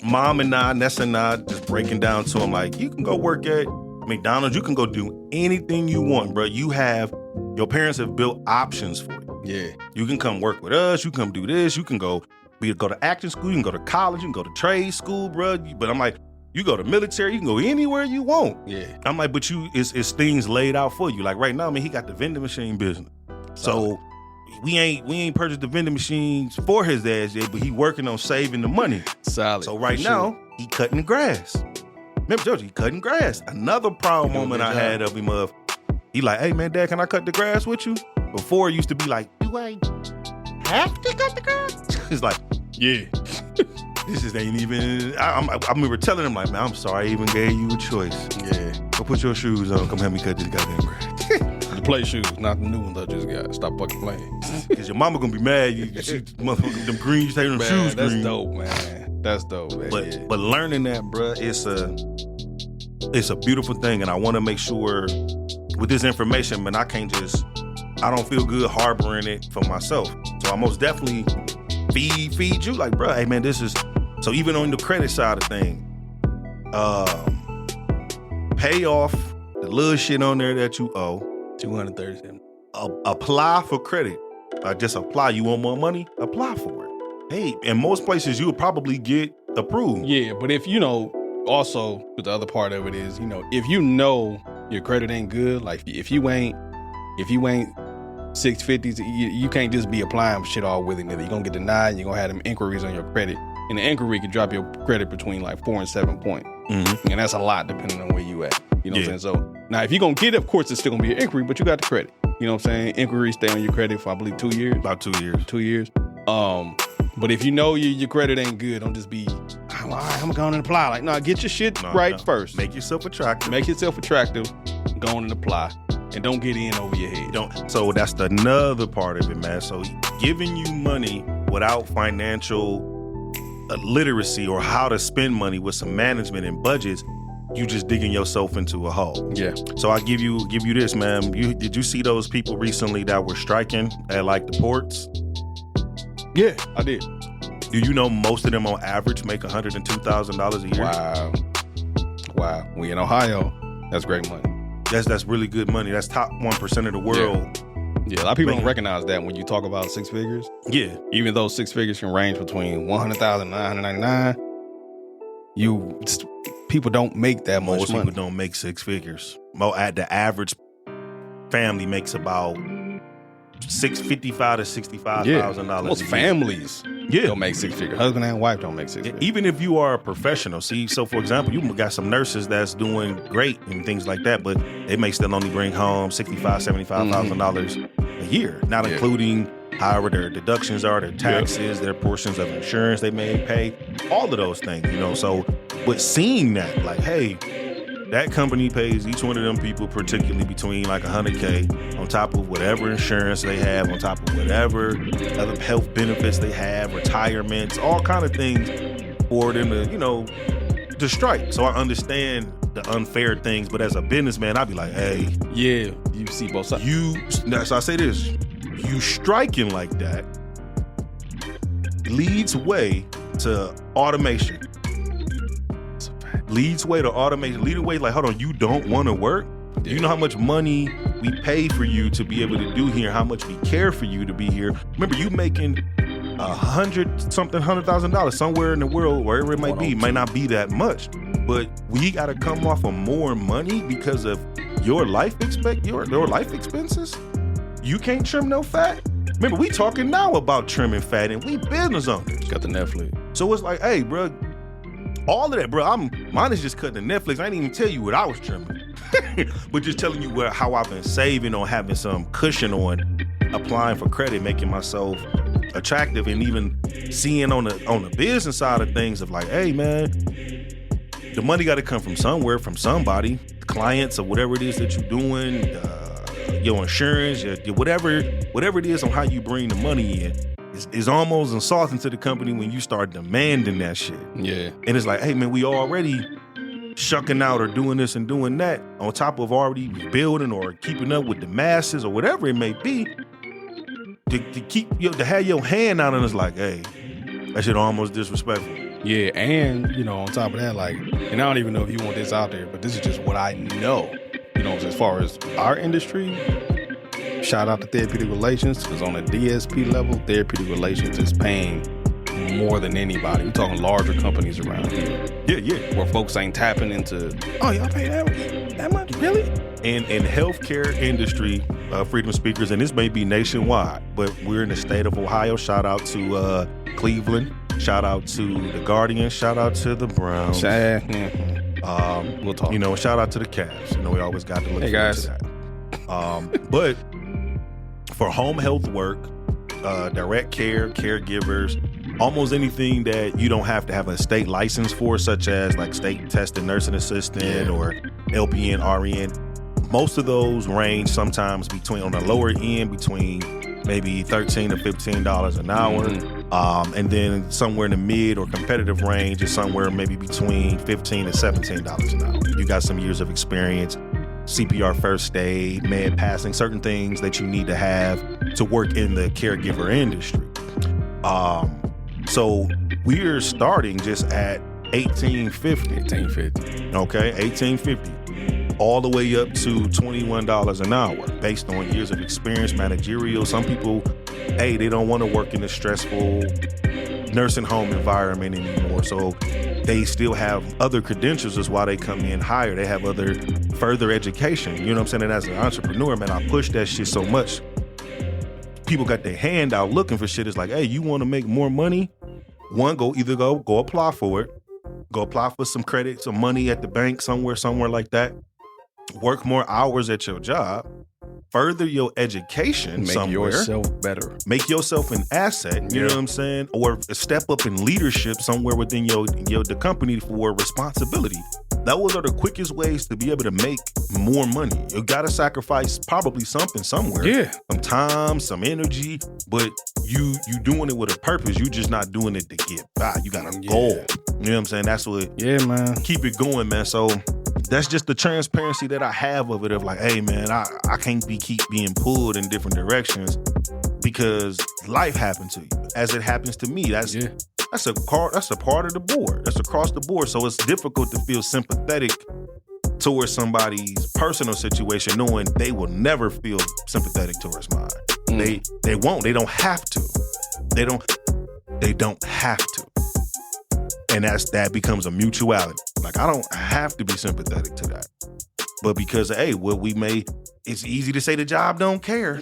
Speaker 3: Mom and I, Nessa and I, just breaking down to him like, you can go work at McDonald's. You can go do anything you want, bro. Your parents have built options for you.
Speaker 2: Yeah.
Speaker 3: You can come work with us. You can come do this. You can go to acting school. You can go to college. You can go to trade school, bro. But I'm like, you go to military. You can go anywhere you want.
Speaker 2: Yeah.
Speaker 3: I'm like, but it's things laid out for you. Like right now, I mean, he got the vending machine business. So we ain't purchased the vending machines for his ass yet, but he working on saving the money.
Speaker 2: Solid.
Speaker 3: So right now, he cutting the grass. Remember, George, he cutting grass. Another proud moment I had of him of, he like, hey man, Dad, can I cut the grass with you? Before it used to be like, do I have to cut the grass? It's like, yeah. This just ain't even, I remember telling him like, man, I'm sorry I even gave you a choice.
Speaker 2: Yeah.
Speaker 3: Go put your shoes on, come help me cut this goddamn grass.
Speaker 2: The play shoes, not the new ones I just got. Stop fucking playing.
Speaker 3: Because your mama gonna be mad. You motherfucker, them green, you take them
Speaker 2: Man,
Speaker 3: shoes
Speaker 2: that's
Speaker 3: green.
Speaker 2: dope, man. That's dope, man.
Speaker 3: But learning that, bruh, it's a beautiful thing. And I want to make sure with this information, man, I don't feel good harboring it for myself. So I most definitely feed you like, bruh, hey man, so even on the credit side of things, pay off the little shit on there that you owe.
Speaker 2: 237.
Speaker 3: Apply for credit. Just apply. You want more money? Apply for it. Hey, in most places you'll probably get approved.
Speaker 2: Yeah, but if also the other part of it is, if your credit ain't good, like if you ain't 650s, you can't just be applying for shit all willy-nilly. You're gonna get denied. You're gonna have them inquiries on your credit, and the inquiry can drop your credit between like 4 and 7 points, and that's a lot depending on where you at. You know what I'm saying? So now if you're gonna get it, of course it's still gonna be an inquiry, but you got the credit. You know what I'm saying? Inquiries stay on your credit for I believe 2 years.
Speaker 3: About 2 years.
Speaker 2: 2 years. But if you know your credit ain't good, don't just be, all right, I'm going to apply. Like, no, get your shit right first.
Speaker 3: Make yourself attractive.
Speaker 2: Go on and apply. And don't get in over your head.
Speaker 3: So that's another part of it, man. So giving you money without financial literacy or how to spend money with some management and budgets, you just digging yourself into a hole.
Speaker 2: Yeah.
Speaker 3: So I give you this, man. Did you see those people recently that were striking at like the ports?
Speaker 2: Yeah, I did.
Speaker 3: Do you know most of them on average make $102,000 a year?
Speaker 2: Wow. We in Ohio. That's great money.
Speaker 3: That's really good money. That's top 1% of the world.
Speaker 2: Yeah, a lot of people don't recognize that when you talk about six figures.
Speaker 3: Yeah.
Speaker 2: Even though six figures can range between $100,000 and $999, people don't make that much
Speaker 3: Most
Speaker 2: money.
Speaker 3: people don't make six figures. At the average family makes about $55,000 to $65,000.
Speaker 2: Most families don't make six figures. Husband and wife don't make six figures.
Speaker 3: Even if you are a professional. See, so for example, you got some nurses that's doing great and things like that, but they may still only bring home $65,000, $75,000 a year, not including however their deductions are, their taxes, their portions of insurance they may pay, all of those things, So, but seeing that, like, hey, that company pays each one of them people particularly between like $100K on top of whatever insurance they have, on top of whatever other health benefits they have, retirements, all kind of things for them to, to strike. So I understand the unfair things, but as a businessman, I'd be like, hey.
Speaker 2: Yeah, you see both sides.
Speaker 3: So I say this, you striking like that leads way to automation. Leads way to automation. Lead way like, hold on, you don't want to work? Yeah. You know how much money we pay for you to be able to do here, how much we care for you to be here. Remember, you making $100,000 somewhere in the world, wherever it might be, might not be that much. But we got to come off of more money because of your life expenses. You can't trim no fat. Remember, we talking now about trimming fat, and we business owners.
Speaker 2: Got the Netflix.
Speaker 3: So it's like, hey, bro, all of that, bro. Mine is just cutting the Netflix. I didn't even tell you what I was trimming, but just telling you how I've been saving on having some cushion on applying for credit, making myself attractive, and even seeing on the business side of things of like, hey, man, the money got to come from somewhere, from somebody, clients or whatever it is that you're doing, your insurance, your whatever it is on how you bring the money in. Is almost insulting to the company when you start demanding that shit.
Speaker 2: Yeah.
Speaker 3: And it's like, hey, man, we already shucking out or doing this and doing that on top of already building or keeping up with the masses or whatever it may be. To have your hand out and it's like, hey, that shit almost disrespectful.
Speaker 2: Yeah, and, on top of that, like, and I don't even know if you want this out there, but this is just what I know, as far as our industry. Shout out to therapeutic relations, because on a DSP level, therapeutic relations is paying more than anybody. We're talking larger companies around here.
Speaker 3: Yeah.
Speaker 2: Where folks ain't tapping into, oh, y'all pay that much? Really?
Speaker 3: In healthcare industry, freedom speakers, and this may be nationwide, but we're in the state of Ohio. Shout out to Cleveland. Shout out to the Guardians. Shout out to the Browns.
Speaker 2: We'll talk.
Speaker 3: Shout out to the Cavs. We always got to look forward to that. But for home health work, direct care, caregivers, almost anything that you don't have to have a state license for, such as like state tested nursing assistant or LPN, RN, most of those range sometimes on the lower end between maybe $13 to $15 an hour. Mm-hmm. And then somewhere in the mid or competitive range is somewhere maybe between $15 to $17 an hour. You got some years of experience, CPR first aid, med passing, certain things that you need to have to work in the caregiver industry. So we're starting just at $18.50. Okay, $18.50. All the way up to $21 an hour based on years of experience, managerial. Some people, hey, they don't want to work in a stressful nursing home environment anymore. So they still have other credentials is why they come in higher. They have other further education. You know what I'm saying? And as an entrepreneur, man, I push that shit so much. People got their hand out looking for shit. It's like, hey, you want to make more money? One, go apply for it. Go apply for some credit, some money at the bank somewhere like that. Work more hours at your job, further your education somewhere.
Speaker 2: Make yourself better.
Speaker 3: Make yourself an asset, you know what I'm saying? Or step up in leadership somewhere within the company for responsibility. Those are the quickest ways to be able to make more money. You got to sacrifice probably something somewhere.
Speaker 2: Yeah.
Speaker 3: Some time, some energy, but you doing it with a purpose. You just not doing it to get by. You got a goal. You know what I'm saying? That's what.
Speaker 2: Yeah, man.
Speaker 3: Keep it going, man. So that's just the transparency that I have of it. Of like, hey man, I can't keep being pulled in different directions because life happens to you as it happens to me. That's a part of the board. That's across the board. So it's difficult to feel sympathetic towards somebody's personal situation, knowing they will never feel sympathetic towards mine. They won't. They don't have to. They don't have to. And that becomes a mutuality. Like, I don't have to be sympathetic to that. But because, hey, it's easy to say the job don't care.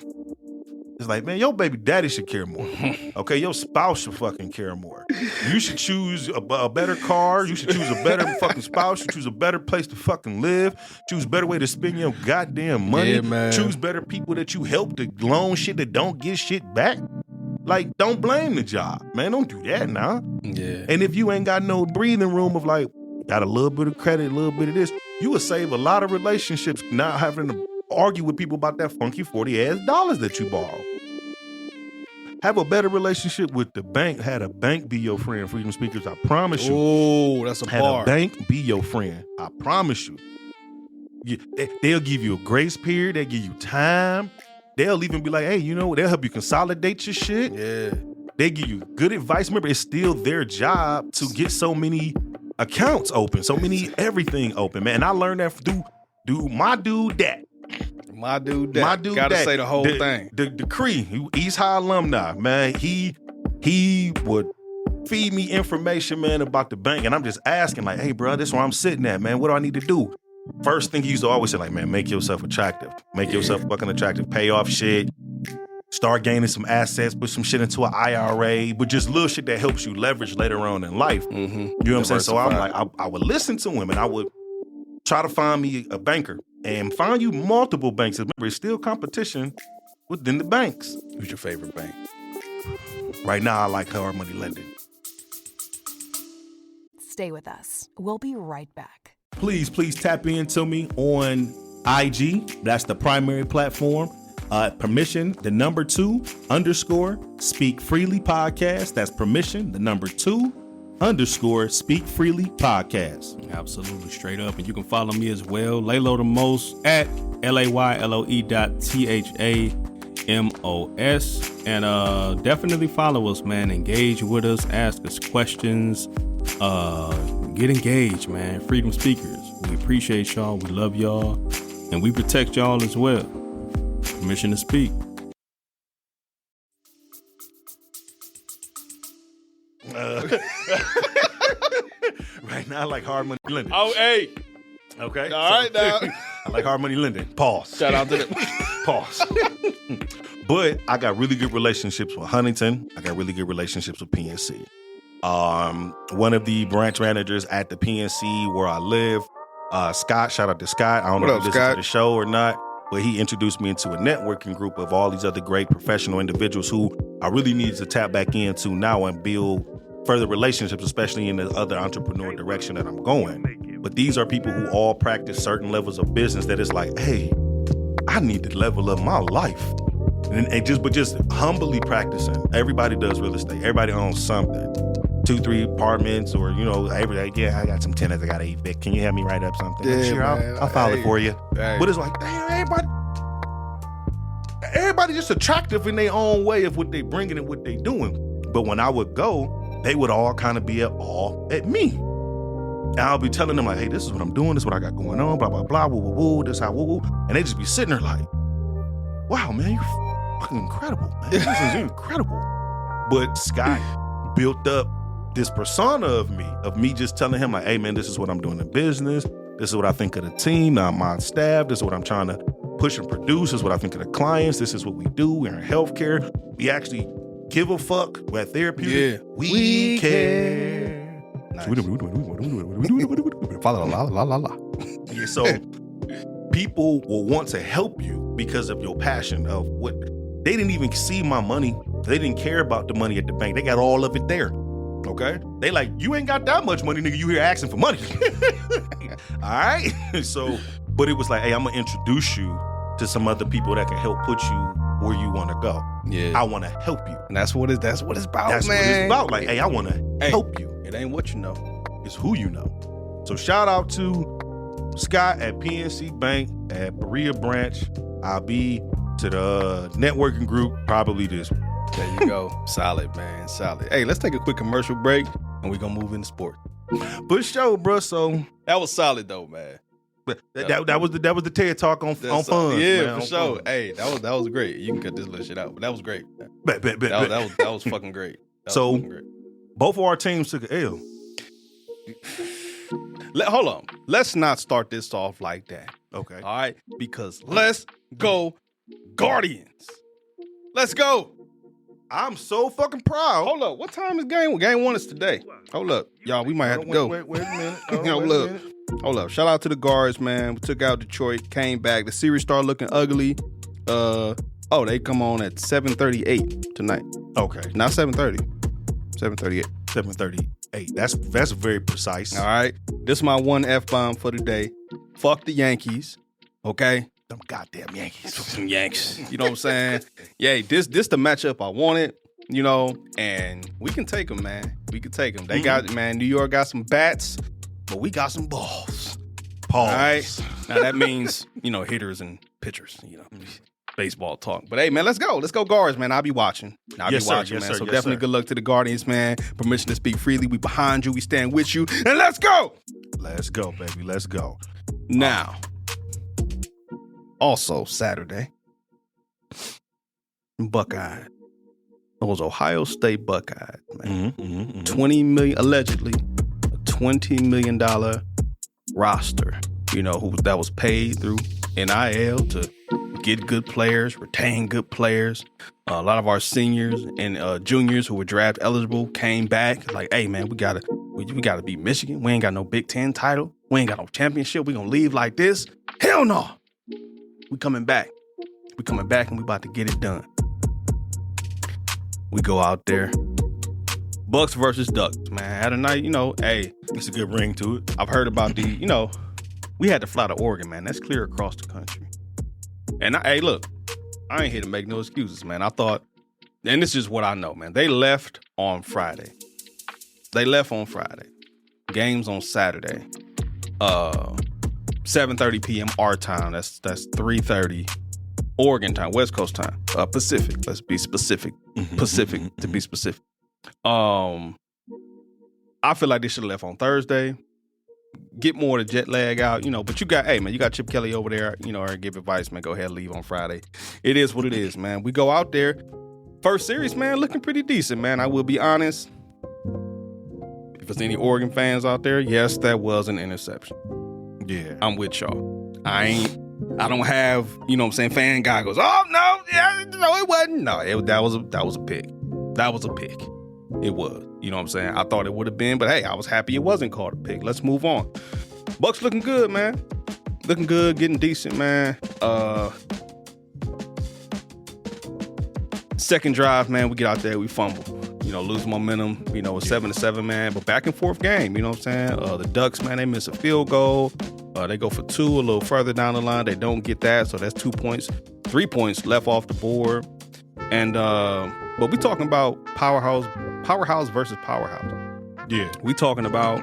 Speaker 3: It's like, man, your baby daddy should care more. Okay, your spouse should fucking care more. You should choose a better car. You should choose a better fucking spouse. You choose a better place to fucking live. Choose a better way to spend your goddamn money.
Speaker 2: Yeah, man.
Speaker 3: Choose better people that you help to loan shit that don't get shit back. Like, don't blame the job, man. Don't do that now.
Speaker 2: Yeah.
Speaker 3: And if you ain't got no breathing room of like, got a little bit of credit, a little bit of this, you would save a lot of relationships not having to argue with people about that funky 40-ass dollars that you borrow. Have a better relationship with the bank. Had a bank be your friend, Freedom Speakers. I promise you.
Speaker 2: Oh, that's a
Speaker 3: Had
Speaker 2: bar.
Speaker 3: a bank be your friend. I promise you. They'll give you a grace period. They'll give you time. They'll even be like, hey, you know, they'll help you consolidate your shit.
Speaker 2: Yeah.
Speaker 3: They give you good advice. Remember, it's still their job to get so many accounts open, so many everything open, man. And I learned that through my dude that.
Speaker 2: My dude gotta say the whole thing.
Speaker 3: The Decree, East High alumni, man. He would feed me information, man, about the bank. And I'm just asking, like, hey, bro, this is where I'm sitting at, man. What do I need to do? First thing he used to always say, like, man, make yourself attractive. Make yourself fucking attractive. Pay off shit. Start gaining some assets. Put some shit into an IRA. But just little shit that helps you leverage later on in life. Mm-hmm. You know what I'm saying? So I'm like, I would listen to him and I would try to find me a banker. And find you multiple banks. Remember, it's still competition within the banks.
Speaker 2: Who's your favorite bank?
Speaker 3: Right now, I like hard money lending.
Speaker 4: Stay with us. We'll be right back.
Speaker 5: Please tap into me on IG. That's the primary platform. Permission, 2, _ Speak Freely Podcast. That's permission, 2, _ Speak Freely Podcast.
Speaker 2: Absolutely, straight up. And you can follow me as well, Laylo the Most, at LAYLOE.THAMOS. And definitely follow us, man. Engage with us, ask us questions. Get engaged, man. Freedom Speakers. We appreciate y'all. We love y'all. And we protect y'all as well. Permission to speak.
Speaker 3: Right now, I like hard money lending.
Speaker 2: Oh, hey.
Speaker 3: Okay.
Speaker 2: All right, now.
Speaker 3: I like hard money lending. Pause.
Speaker 2: Shout out to them.
Speaker 3: Pause. But I got really good relationships with Huntington. I got really good relationships with PNC. One of the branch managers at the PNC where I live, Scott, shout out to Scott. I don't know if you listen to the show or not, but he introduced me into a networking group of all these other great professional individuals who I really need to tap back into now and build further relationships, especially in the other entrepreneur direction that I'm going. But these are people who all practice certain levels of business that is like, hey, I need to level up my life. And just humbly practicing. Everybody does real estate. Everybody owns something. 2-3 apartments, or every day, I got some tenants I got to evict. Can you help me write up something?
Speaker 2: Yeah,
Speaker 3: sure, I'll file it for you.
Speaker 2: Hey.
Speaker 3: But it's like, damn, everybody just attractive in their own way of what they bringing and what they doing. But when I would go, they would all kind of be at me. And I'll be telling them like, hey, this is what I'm doing. This is what I got going on. Blah, blah, blah. Woo, woo, woo. This how woo, woo. And they just be sitting there like, wow, man, you're fucking incredible, man. This is incredible. But Scott built up this persona of me just telling him like, hey, man, this is what I'm doing in business. This is what I think of the team, not my staff. This is what I'm trying to push and produce. This is what I think of the clients. This is what we do. We're in healthcare. We actually give a fuck. We're at therapeutic.
Speaker 2: Yeah.
Speaker 3: We care.
Speaker 2: Nice.
Speaker 3: Yeah, so people will want to help you because of your passion of what they didn't even see my money. They didn't care about the money at the bank. They got all of it there. Okay? They like, you ain't got that much money, nigga. You here asking for money. All right? So, but it was like, hey, I'm going to introduce you to some other people that can help put you where you want to go.
Speaker 2: Yeah.
Speaker 3: I want to help you.
Speaker 2: And that's what it's about,
Speaker 3: That's
Speaker 2: man.
Speaker 3: what it's about. Like, hey, I want to help you.
Speaker 2: It ain't what you know.
Speaker 3: It's who you know. So shout out to Scott at PNC Bank at Berea Branch. I'll be to the networking group probably this week.
Speaker 2: There you go. Solid, man. Solid. Hey, let's take a quick commercial break and we're going to move into sports.
Speaker 3: For sure, bro. So
Speaker 2: That was solid, though, man.
Speaker 3: that was the TED Talk on fun.
Speaker 2: Yeah,
Speaker 3: man,
Speaker 2: for
Speaker 3: on
Speaker 2: sure.
Speaker 3: fun.
Speaker 2: Hey, that was great. You can cut this little shit out, but that was great.
Speaker 3: Bet.
Speaker 2: That was fucking great.
Speaker 3: So-
Speaker 2: fucking great.
Speaker 3: Both of our teams took an L.
Speaker 2: Hold on. Let's not start this off like that.
Speaker 3: Okay.
Speaker 2: All right? Because let's go Guardians. Let's go.
Speaker 3: I'm so fucking proud.
Speaker 2: Hold up. What time is game? Game 1 is today. Hold up. Y'all, we might have to go.
Speaker 3: Wait a minute.
Speaker 2: Hold up. Shout out to the Guards, man. We took out Detroit, came back. The series started looking ugly. They come on at 7:38 tonight.
Speaker 3: Okay.
Speaker 2: Not 7:30. 7:38.
Speaker 3: 7:38. That's very precise.
Speaker 2: All right. This is my one F-bomb for the day. Fuck the Yankees. Okay?
Speaker 3: Them goddamn Yankees.
Speaker 2: Some Yanks. You know what I'm saying? Yeah, this the matchup I wanted, you know, and we can take them, man. We can take them. They got, man, New York got some bats, but we got some balls.
Speaker 3: Pause.
Speaker 2: All right? Now that means, you know, hitters and pitchers, you know, baseball talk. But hey, man, let's go. Let's go Guards, man. I'll be watching.
Speaker 3: Yes, sir. Yes,
Speaker 2: man.
Speaker 3: sir.
Speaker 2: So
Speaker 3: Yes,
Speaker 2: definitely
Speaker 3: sir.
Speaker 2: good luck to the Guardians, man. Permission to speak freely. We behind you. We stand with you. And let's go.
Speaker 3: Let's go, baby. Let's go.
Speaker 2: Now, also Saturday, Buckeyes. Those Ohio State Buckeyes, man.
Speaker 3: Mm-hmm.
Speaker 2: $20 million, allegedly, a $20 million roster, you know, that was paid through NIL to get good players, retain good players. A lot of our seniors and juniors who were draft eligible came back like, hey, man, we gotta beat Michigan. We ain't got no Big Ten title. We ain't got no championship. We gonna leave like this? Hell no. We coming back. We coming back and we about to get it done. We go out there. Bucks versus Ducks, man. Had a night, you know, hey,
Speaker 3: It's a good ring to it.
Speaker 2: I've heard about the, you know, we had to fly to Oregon, man. That's clear across the country. And hey, look, I ain't here to make no excuses, man. I thought, and this is what I know, man. They left on Friday. Games on Saturday. 7:30 p.m. our time. That's 3:30 Oregon time, West Coast time. Pacific. Let's be specific. Pacific to be specific. I feel like they should have left on Thursday. Get more of the jet lag out, you know. But you got Chip Kelly over there, you know, or give advice, man. Go ahead, leave on Friday. It is what it is, man. We go out there. First series, man, looking pretty decent, man. I will be honest. If there's any Oregon fans out there, yes, that was an interception.
Speaker 3: Yeah.
Speaker 2: I'm with y'all. I don't have, you know what I'm saying, fan guy goes, oh, no, yeah, no, it wasn't. No, that was a pick. That was a pick. It was. You know what I'm saying? I thought it would have been, but hey, I was happy it wasn't called a pick. Let's move on. Bucks looking good, man. Looking good, getting decent, man. Second drive, man, we get out there, we fumble. You know, lose momentum. You know, it's 7-7, man. But back and forth game, you know what I'm saying? The Ducks, man, they miss a field goal. They go for 2 a little further down the line. They don't get that, so that's 2 points. 3 points left off the board. And but we talking about powerhouse versus powerhouse.
Speaker 3: Yeah.
Speaker 2: We talking about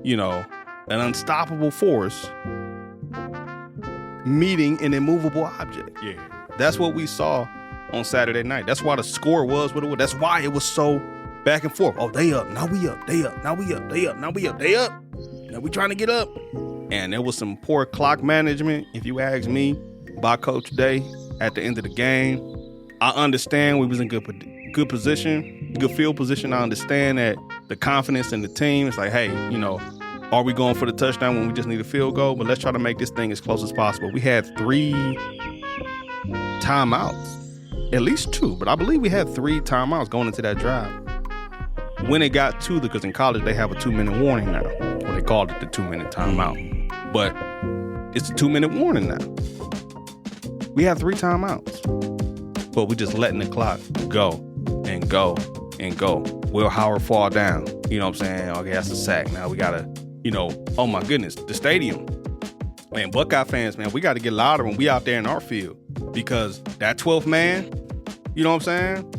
Speaker 2: you know, an unstoppable force meeting an immovable object.
Speaker 3: Yeah.
Speaker 2: That's what we saw on Saturday night. That's why the score was what it was. That's why it was so back and forth. Oh, they up, now we up, they up, now we up, they up, now we up, they up. Now we trying to get up. And there was some poor clock management, if you ask me, by Coach Day at the end of the game. I understand we was in good position, good field position. I understand that the confidence in the team. It's like, hey, you know, are we going for the touchdown when we just need a field goal? But let's try to make this thing as close as possible. We had 3 timeouts, at least 2, but I believe we had 3 timeouts going into that drive. When it got to because in college they have a 2-minute warning now, or they called it the 2-minute timeout. But it's a 2-minute warning now. We have 3 timeouts. But we just letting the clock go and go and go. Will Howard fall down? You know what I'm saying? Okay, that's a sack. Now we gotta, you know, oh my goodness, the stadium. Man, Buckeye fans, man, we gotta get louder when we out there in our field. Because that 12th man, you know what I'm saying?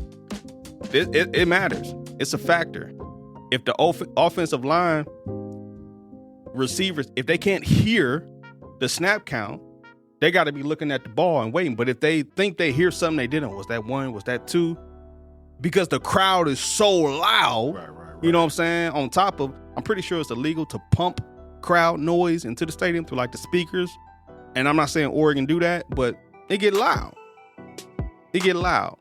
Speaker 2: It matters. It's a factor. If the offensive line receivers, if they can't hear the snap count, they got to be looking at the ball and waiting. But if they think they hear something they didn't, was that one? Was that two? Because the crowd is so loud,
Speaker 3: Right.
Speaker 2: you know what I'm saying? On top of, I'm pretty sure it's illegal to pump crowd noise into the stadium through like the speakers. And I'm not saying Oregon do that, but it get loud. It get loud.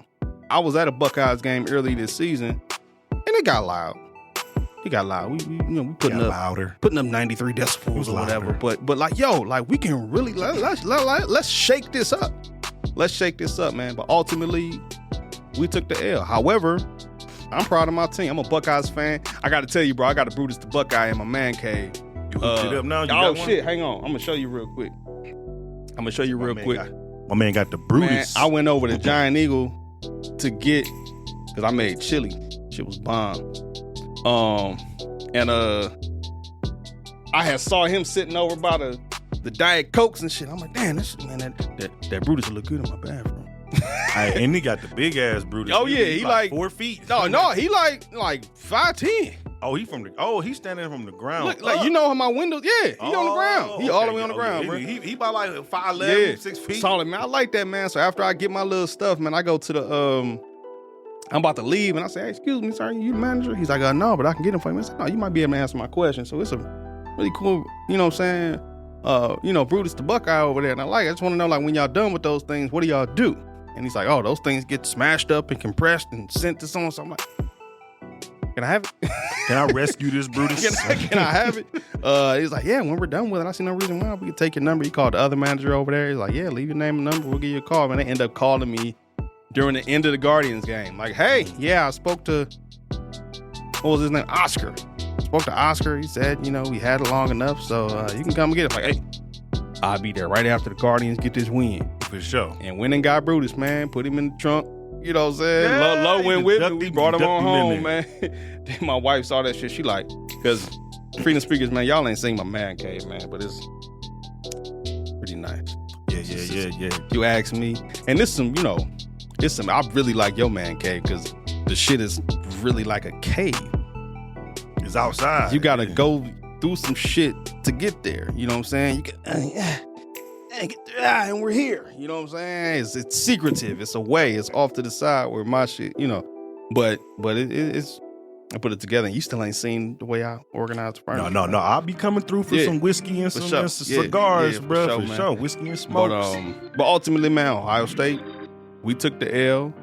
Speaker 2: I was at a Buckeyes game early this season, and it got loud. It got loud. We putting up 93 decibels or whatever. But like, yo, like we can really let's shake this up. Let's shake this up, man. But ultimately, we took the L. However, I'm proud of my team. I'm a Buckeyes fan. I got to tell you, bro, I got a Brutus the Buckeye in my man cave.
Speaker 3: You hooked it up now?
Speaker 2: Oh shit, hang on. I'm gonna show you real quick.
Speaker 3: My man got the Brutus.
Speaker 2: Man, I went over to Giant Eagle to get, because I made chili. Shit was bomb. And I had saw him sitting over by the Diet Cokes and shit. I'm like, damn, that Brutus will look good in my bathroom.
Speaker 3: And he got the big ass Brutus.
Speaker 2: Oh yeah, he like
Speaker 3: 4 feet.
Speaker 2: No, he like 5'10".
Speaker 3: He's standing from the ground.
Speaker 2: Look, like you know how my windows, yeah, he on the ground. He all the way on the ground, bro.
Speaker 3: He about like 5'11", 6 feet.
Speaker 2: Solid, man. I like that, man. So after I get my little stuff, man, I go to the I'm about to leave, and I say, hey, excuse me, sorry, you the manager? He's like, no, but I can get him for you. I said, no, you might be able to answer my question. So it's a really cool, you know what I'm saying? Brutus the Buckeye over there. And I just want to know, like, when y'all done with those things, what do y'all do? And he's like, oh, those things get smashed up and compressed and sent to someone. So I'm like, can I have it?
Speaker 3: Can I rescue this Brutus?
Speaker 2: Can I have it? He's like, yeah, when we're done with it, I see no reason why. We can take your number. He called the other manager over there. He's like, yeah, leave your name and number. We'll give you a call. And they end up calling me during the end of the Guardians game. Like, hey, yeah, I spoke to, what was his name? Oscar. Spoke to Oscar. He said, we had it long enough, so you can come and get it. I'm like, hey, I'll be there right after the Guardians get this win.
Speaker 3: For sure.
Speaker 2: And went and got Brutus, man. Put him in the trunk. You know what I'm saying?
Speaker 3: Yeah,
Speaker 2: Low went with me. We brought him on home,
Speaker 3: in
Speaker 2: man. Then my wife saw that shit. She like, because Freedom Speakers, man, y'all ain't seen my man cave, man, but it's pretty nice.
Speaker 3: Yeah.
Speaker 2: You ask me. And this some, I really like your man cave because the shit is really like a cave.
Speaker 3: It's outside.
Speaker 2: You gotta go through some shit to get there. You know what I'm saying? You get there, and we're here. You know what I'm saying? It's secretive. It's away. It's off to the side where my shit, But it's I put it together, and you still ain't seen the way I organize the furniture.
Speaker 3: No. I'll be coming through for some whiskey and some cigars, bro. For sure. Whiskey and smokes.
Speaker 2: But ultimately, man, Ohio State, we took the L.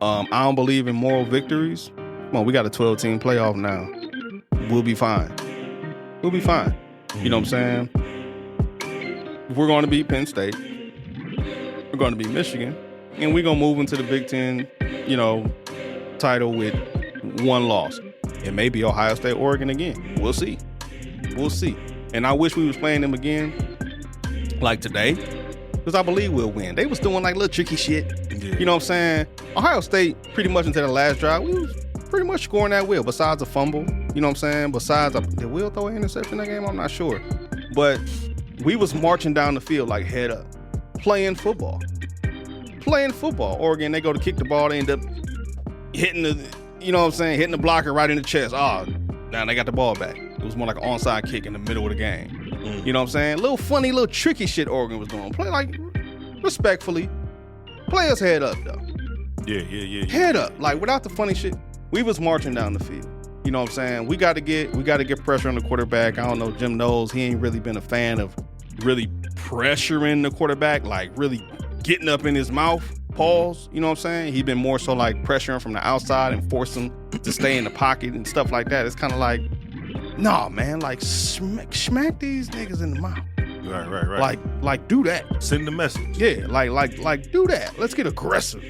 Speaker 2: I don't believe in moral victories. Come on, we got a 12-team playoff now. We'll be fine. You know what I'm saying? We're going to beat Penn State. We're going to beat Michigan. And we're going to move into the Big Ten, title with one loss. It may be Ohio State, Oregon again. We'll see. And I wish we was playing them again like today, because I believe we'll win. They was doing like little tricky shit.
Speaker 3: Yeah.
Speaker 2: You know what I'm saying? Ohio State, pretty much until the last drive, we was pretty much scoring that will, besides a fumble. You know what I'm saying? Did Will throw an interception that game? I'm not sure. But we was marching down the field like head up, playing football. Oregon, they go to kick the ball, they end up hitting hitting the blocker right in the chest. Oh, now they got the ball back. It was more like an onside kick in the middle of the game. You know what I'm saying? Little funny, little tricky shit Oregon was doing. Play like respectfully. Play us head up though.
Speaker 3: Yeah.
Speaker 2: Head up. Like without the funny shit, we was marching down the field. You know what I'm saying? We got to get pressure on the quarterback. I don't know, Jim Knowles, he ain't really been a fan of really pressuring the quarterback, like really getting up in his mouth. Pause. You know what I'm saying? He's been more so like pressuring from the outside and force him to stay in the pocket and stuff like that. It's kind of like, nah, man, like smack these niggas in the mouth.
Speaker 3: Right.
Speaker 2: Like do that.
Speaker 3: Send the message.
Speaker 2: Yeah, like do that. Let's get aggressive.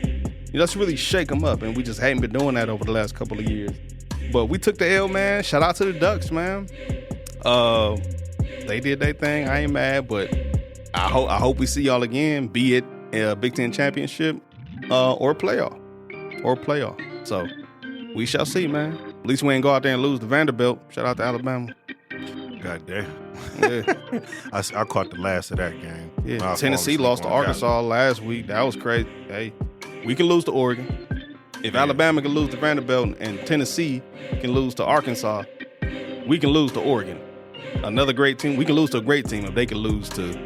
Speaker 2: Let's really shake them up. And we just haven't been doing that over the last couple of years. But we took the L, man. Shout out to the Ducks, man. They did their thing. I ain't mad, but I hope we see y'all again, be it a Big Ten championship or playoff. So we shall see, man. At least we ain't go out there and lose to Vanderbilt. Shout out to Alabama.
Speaker 3: God damn.
Speaker 2: Yeah.
Speaker 3: I caught the last of that game.
Speaker 2: Yeah. Tennessee lost to Arkansas last week. That was crazy. Hey, we can lose to Oregon. If Alabama can lose to Vanderbilt and Tennessee can lose to Arkansas, we can lose to Oregon. another great team. We can lose to a great team if they can lose to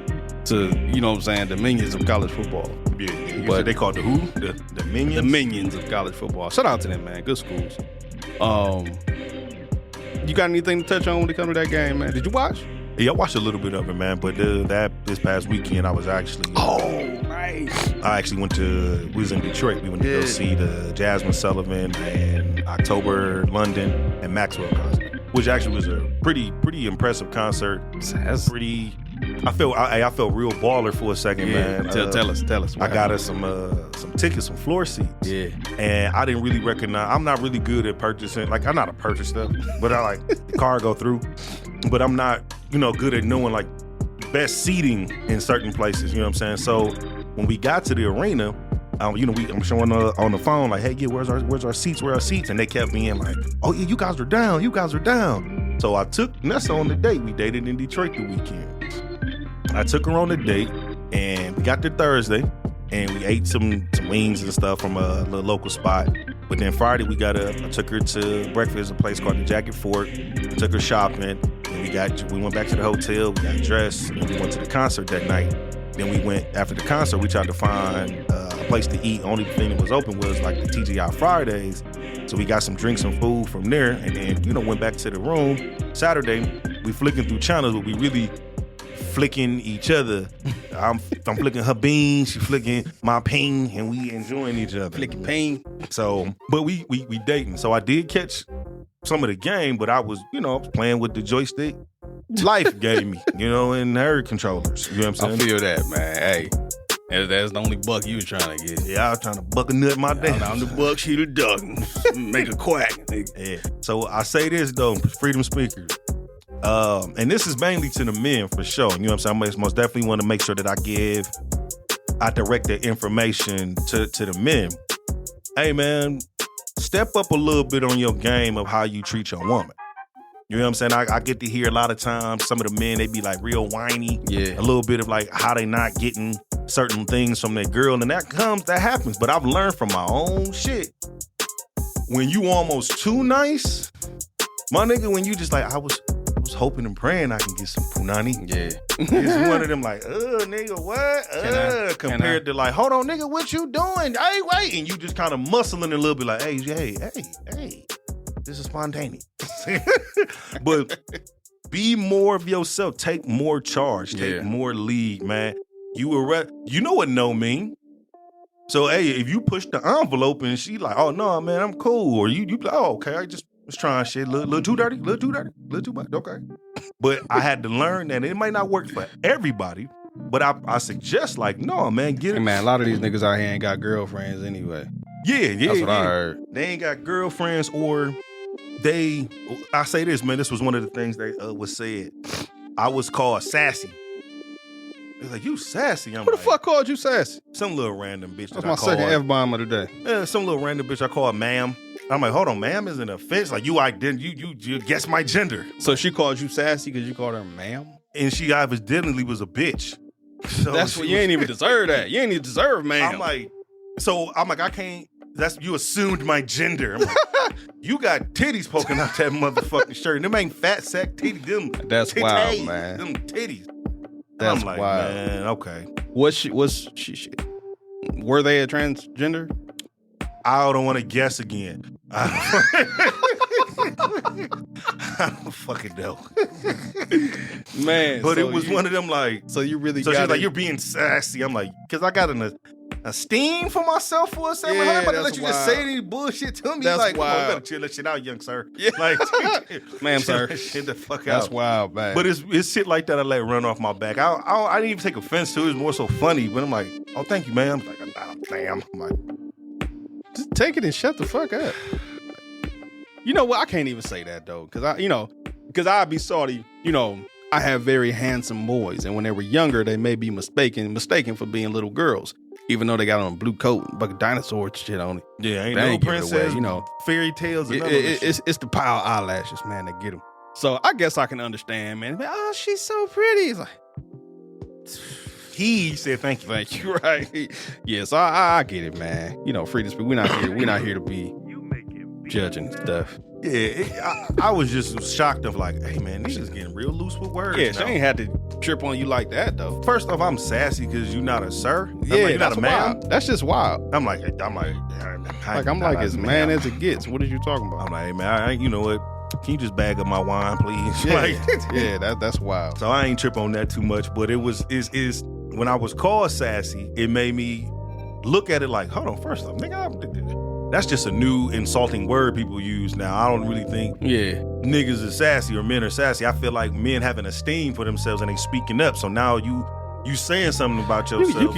Speaker 2: you know what I'm saying, the minions of college football.
Speaker 3: Yeah.
Speaker 2: But
Speaker 3: They called the who? The minions?
Speaker 2: The minions of college football. Shout out to them, man. Good schools. You got anything to touch on when it comes to that game, man? Did you watch?
Speaker 3: Yeah, I watched a little bit of it, man. But this past weekend, I was actually.
Speaker 2: Nice.
Speaker 3: I actually we was in Detroit. We went to go see the Jasmine Sullivan and October London and Maxwell concert, which actually was a pretty impressive concert.
Speaker 2: That's
Speaker 3: pretty. I felt real baller for a second, man.
Speaker 2: Tell us.
Speaker 3: I got us some tickets, some floor seats.
Speaker 2: Yeah.
Speaker 3: And I didn't really recognize. I'm not really good at purchasing. Like, I'm not a purchase stuff, but I like the car go through. But I'm not, good at knowing like best seating in certain places. You know what I'm saying? So when we got to the arena, I'm showing on the phone like, hey, yeah, where's our seats? Where are our seats? And they kept being like, oh yeah, you guys are down. So I took Nessa on the date. We dated in Detroit the weekend. I took her on a date, and we got there Thursday, and we ate some wings and stuff from a little local spot. But then Friday, I took her to breakfast at a place called the Jacket Fork. Took her shopping, and we went back to the hotel. We got dressed, and we went to the concert that night. Then we went after the concert. We tried to find a place to eat. Only thing that was open was like the TGI Fridays. So we got some drinks and food from there, and then went back to the room. Saturday, we flicking through channels, but we really flicking each other. I'm flicking her beans, she flicking my pain, and we enjoying each other.
Speaker 2: Flicking pain.
Speaker 3: So, but we dating. So I did catch some of the game, but I was playing with the joystick life gave me, and her controllers. You know what I'm saying?
Speaker 2: I feel that, man. Hey, that's the only buck you was trying to get.
Speaker 3: Yeah, I was trying to buck a nut my day.
Speaker 2: I'm the buck, she the duck. Make a quack.
Speaker 3: Yeah. So I say this though, freedom speakers. And this is mainly to the men for sure. You know what I'm saying? I most definitely want to make sure that I direct the information to the men. Hey man, step up a little bit on your game of how you treat your woman. You know what I'm saying? I get to hear a lot of times some of the men, they be like real whiny.
Speaker 2: Yeah.
Speaker 3: A little bit of like how they not getting certain things from their girl, and that happens. But I've learned from my own shit. When you almost too nice, my nigga, when you just like, I was hoping and praying I can get some punani.
Speaker 2: Yeah.
Speaker 3: It's one of them like, nigga, what? Compared to like, hold on, nigga, what you doing? Hey, wait. And you just kind of muscling a little bit like, hey. This is spontaneous. But be more of yourself. Take more charge. Take more lead, man. You know what no mean. So, hey, if you push the envelope and she like, oh, no, man, I'm cool. Or you like, oh, okay, I just was trying shit. Little too dirty, little too much. Okay. But I had to learn that it might not work for everybody. But I suggest like, no, man, get it.
Speaker 2: Hey, man, a lot of these niggas out here ain't got girlfriends anyway.
Speaker 3: Yeah.
Speaker 2: That's what I heard.
Speaker 3: They ain't got girlfriends, or I say this, man, this was one of the things that was said. I was called sassy. It's like, you sassy.
Speaker 2: Who the fuck called you sassy?
Speaker 3: Some little random bitch.
Speaker 2: That's my second F-bomb of the day.
Speaker 3: Yeah, some little random bitch I call ma'am. I'm like, hold on, ma'am is an offense. Like, you guess my gender.
Speaker 2: So she called you sassy because you called her ma'am?
Speaker 3: And she evidently was a bitch. So
Speaker 2: that's what you ain't even deserve that. You ain't even deserve ma'am.
Speaker 3: I'm like, I can't. You assumed my gender. I'm like, you got titties poking out that motherfucking shirt. Them ain't fat sack titties. Them
Speaker 2: that's
Speaker 3: titties,
Speaker 2: wild, man.
Speaker 3: Them titties.
Speaker 2: That's
Speaker 3: I'm like,
Speaker 2: wild.
Speaker 3: Man, okay.
Speaker 2: Were they a transgender?
Speaker 3: I don't want to guess again. I don't fucking know.
Speaker 2: Man.
Speaker 3: But it was one of them like.
Speaker 2: So you really
Speaker 3: So
Speaker 2: got
Speaker 3: she's like, you're being sassy. I'm like, because I got an esteem for myself for a second.
Speaker 2: Yeah,
Speaker 3: I'm about to
Speaker 2: that's
Speaker 3: let you
Speaker 2: wild.
Speaker 3: just say any bullshit to me.
Speaker 2: That's
Speaker 3: like,
Speaker 2: wild.
Speaker 3: come on, you better chill that shit out, young sir.
Speaker 2: Yeah.
Speaker 3: Like,
Speaker 2: ma'am, sir.
Speaker 3: Shit the fuck
Speaker 2: That's
Speaker 3: out.
Speaker 2: wild, man.
Speaker 3: But it's shit like that I let run off my back. I didn't even take offense to it. It was more so funny. But I'm like, oh, thank you, ma'am. I'm like, ma'am. I'm like,
Speaker 2: just take it and shut the fuck up. You know what? I can't even say that though, because I'd be salty. I have very handsome boys, and when they were younger, they may be mistaken for being little girls, even though they got on a blue coat, but dinosaur shit on it.
Speaker 3: yeah, ain't
Speaker 2: They
Speaker 3: no
Speaker 2: ain't give it
Speaker 3: princess,
Speaker 2: away,
Speaker 3: fairy tales. And none of this shit.
Speaker 2: It's the pile of eyelashes, man, that get them. So I guess I can understand, man. Oh, she's so pretty. It's like,
Speaker 3: He said, "Thank you,
Speaker 2: thank you." Right? Yes, I get it, man. Free to speak. We're not here to be judging stuff.
Speaker 3: I was just shocked of like, hey man, niggas getting real loose with words.
Speaker 2: Yeah, she
Speaker 3: now.
Speaker 2: ain't had to trip on you like that though.
Speaker 3: First off, I'm sassy because you're not a sir.
Speaker 2: Yeah,
Speaker 3: You're not a man.
Speaker 2: wild. That's just wild.
Speaker 3: I'm like,
Speaker 2: As man as it gets. What are you talking about?
Speaker 3: I'm like, hey man, you know what? Can you just bag up my wine, please?
Speaker 2: That's wild.
Speaker 3: So I ain't trip on that too much, but it was is when I was called sassy, it made me look at it like, hold on, first off, nigga, that's just a new insulting word people use now. I don't really think niggas are sassy or men are sassy. I feel like men have an esteem for themselves and they speaking up. So now you saying something about yourself.
Speaker 2: You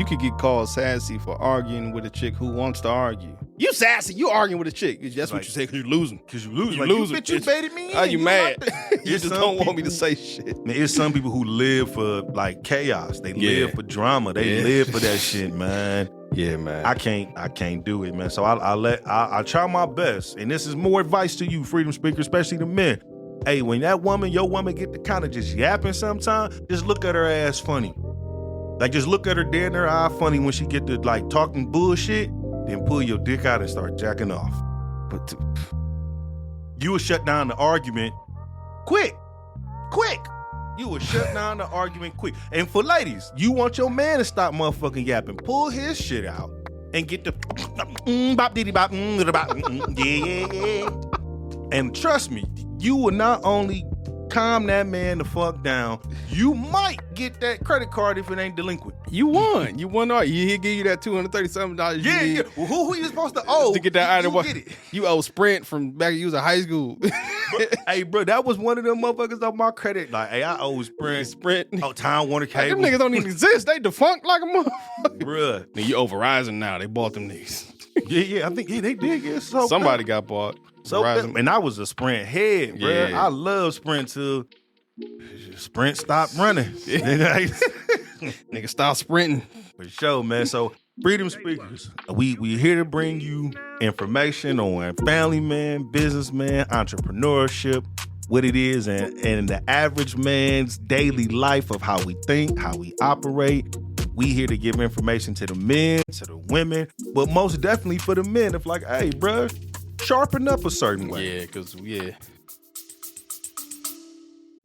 Speaker 2: could get called sassy for arguing with a chick who wants to argue. You sassy, you arguing with a chick. That's what you say because you're losing.
Speaker 3: Because you losing.
Speaker 2: You
Speaker 3: like,
Speaker 2: losing.
Speaker 3: You baited me in.
Speaker 2: Are you mad? You
Speaker 3: It's
Speaker 2: just
Speaker 3: some
Speaker 2: don't want me
Speaker 3: people-
Speaker 2: to say shit.
Speaker 3: Man, it's some people who live for like chaos. They live for drama. They live for that shit, man.
Speaker 2: Yeah, man.
Speaker 3: I can't do it, man. So I try my best. And this is more advice to you, freedom speaker, especially the men. Hey, when your woman get to kind of just yapping sometime, just look at her ass funny. Like just look at her dead in her eye funny when she get to like talking bullshit, then pull your dick out and start jacking off. But you will shut down the argument quick. You will shut down the argument quick. And for ladies, you want your man to stop motherfucking yapping. Pull his shit out and get the bop diddy bop yeah. And trust me, you will not only calm that man the fuck down, you might get that credit card if it ain't delinquent.
Speaker 2: You won. He'll give you that $237.
Speaker 3: Yeah. Well, who you supposed to owe
Speaker 2: to get that item?
Speaker 3: You get it.
Speaker 2: You owe Sprint from back when you was in high school.
Speaker 3: Hey, bro, that was one of them motherfuckers on my credit. Like, hey, I owe Sprint. Oh, Time Warner
Speaker 2: Hey,
Speaker 3: Cable.
Speaker 2: them niggas don't even exist. They defunct like a motherfucker.
Speaker 3: Bruh.
Speaker 2: Then you over Verizon now. They bought them niggas.
Speaker 3: Yeah, I think they did get so.
Speaker 2: Somebody got bought.
Speaker 3: So,
Speaker 2: Verizon.
Speaker 3: and I was a Sprint head, bruh.
Speaker 2: Yeah.
Speaker 3: I love Sprint till Sprint stopped running.
Speaker 2: Nigga, stop sprinting.
Speaker 3: For sure, man. So, freedom speakers, we here to bring you information on family man, businessman, entrepreneurship, what it is, and the average man's daily life of how we think, how we operate. We here to give information to the men, to the women, but most definitely for the men. If like, hey, bruh, sharpen up a certain way.
Speaker 2: Yeah.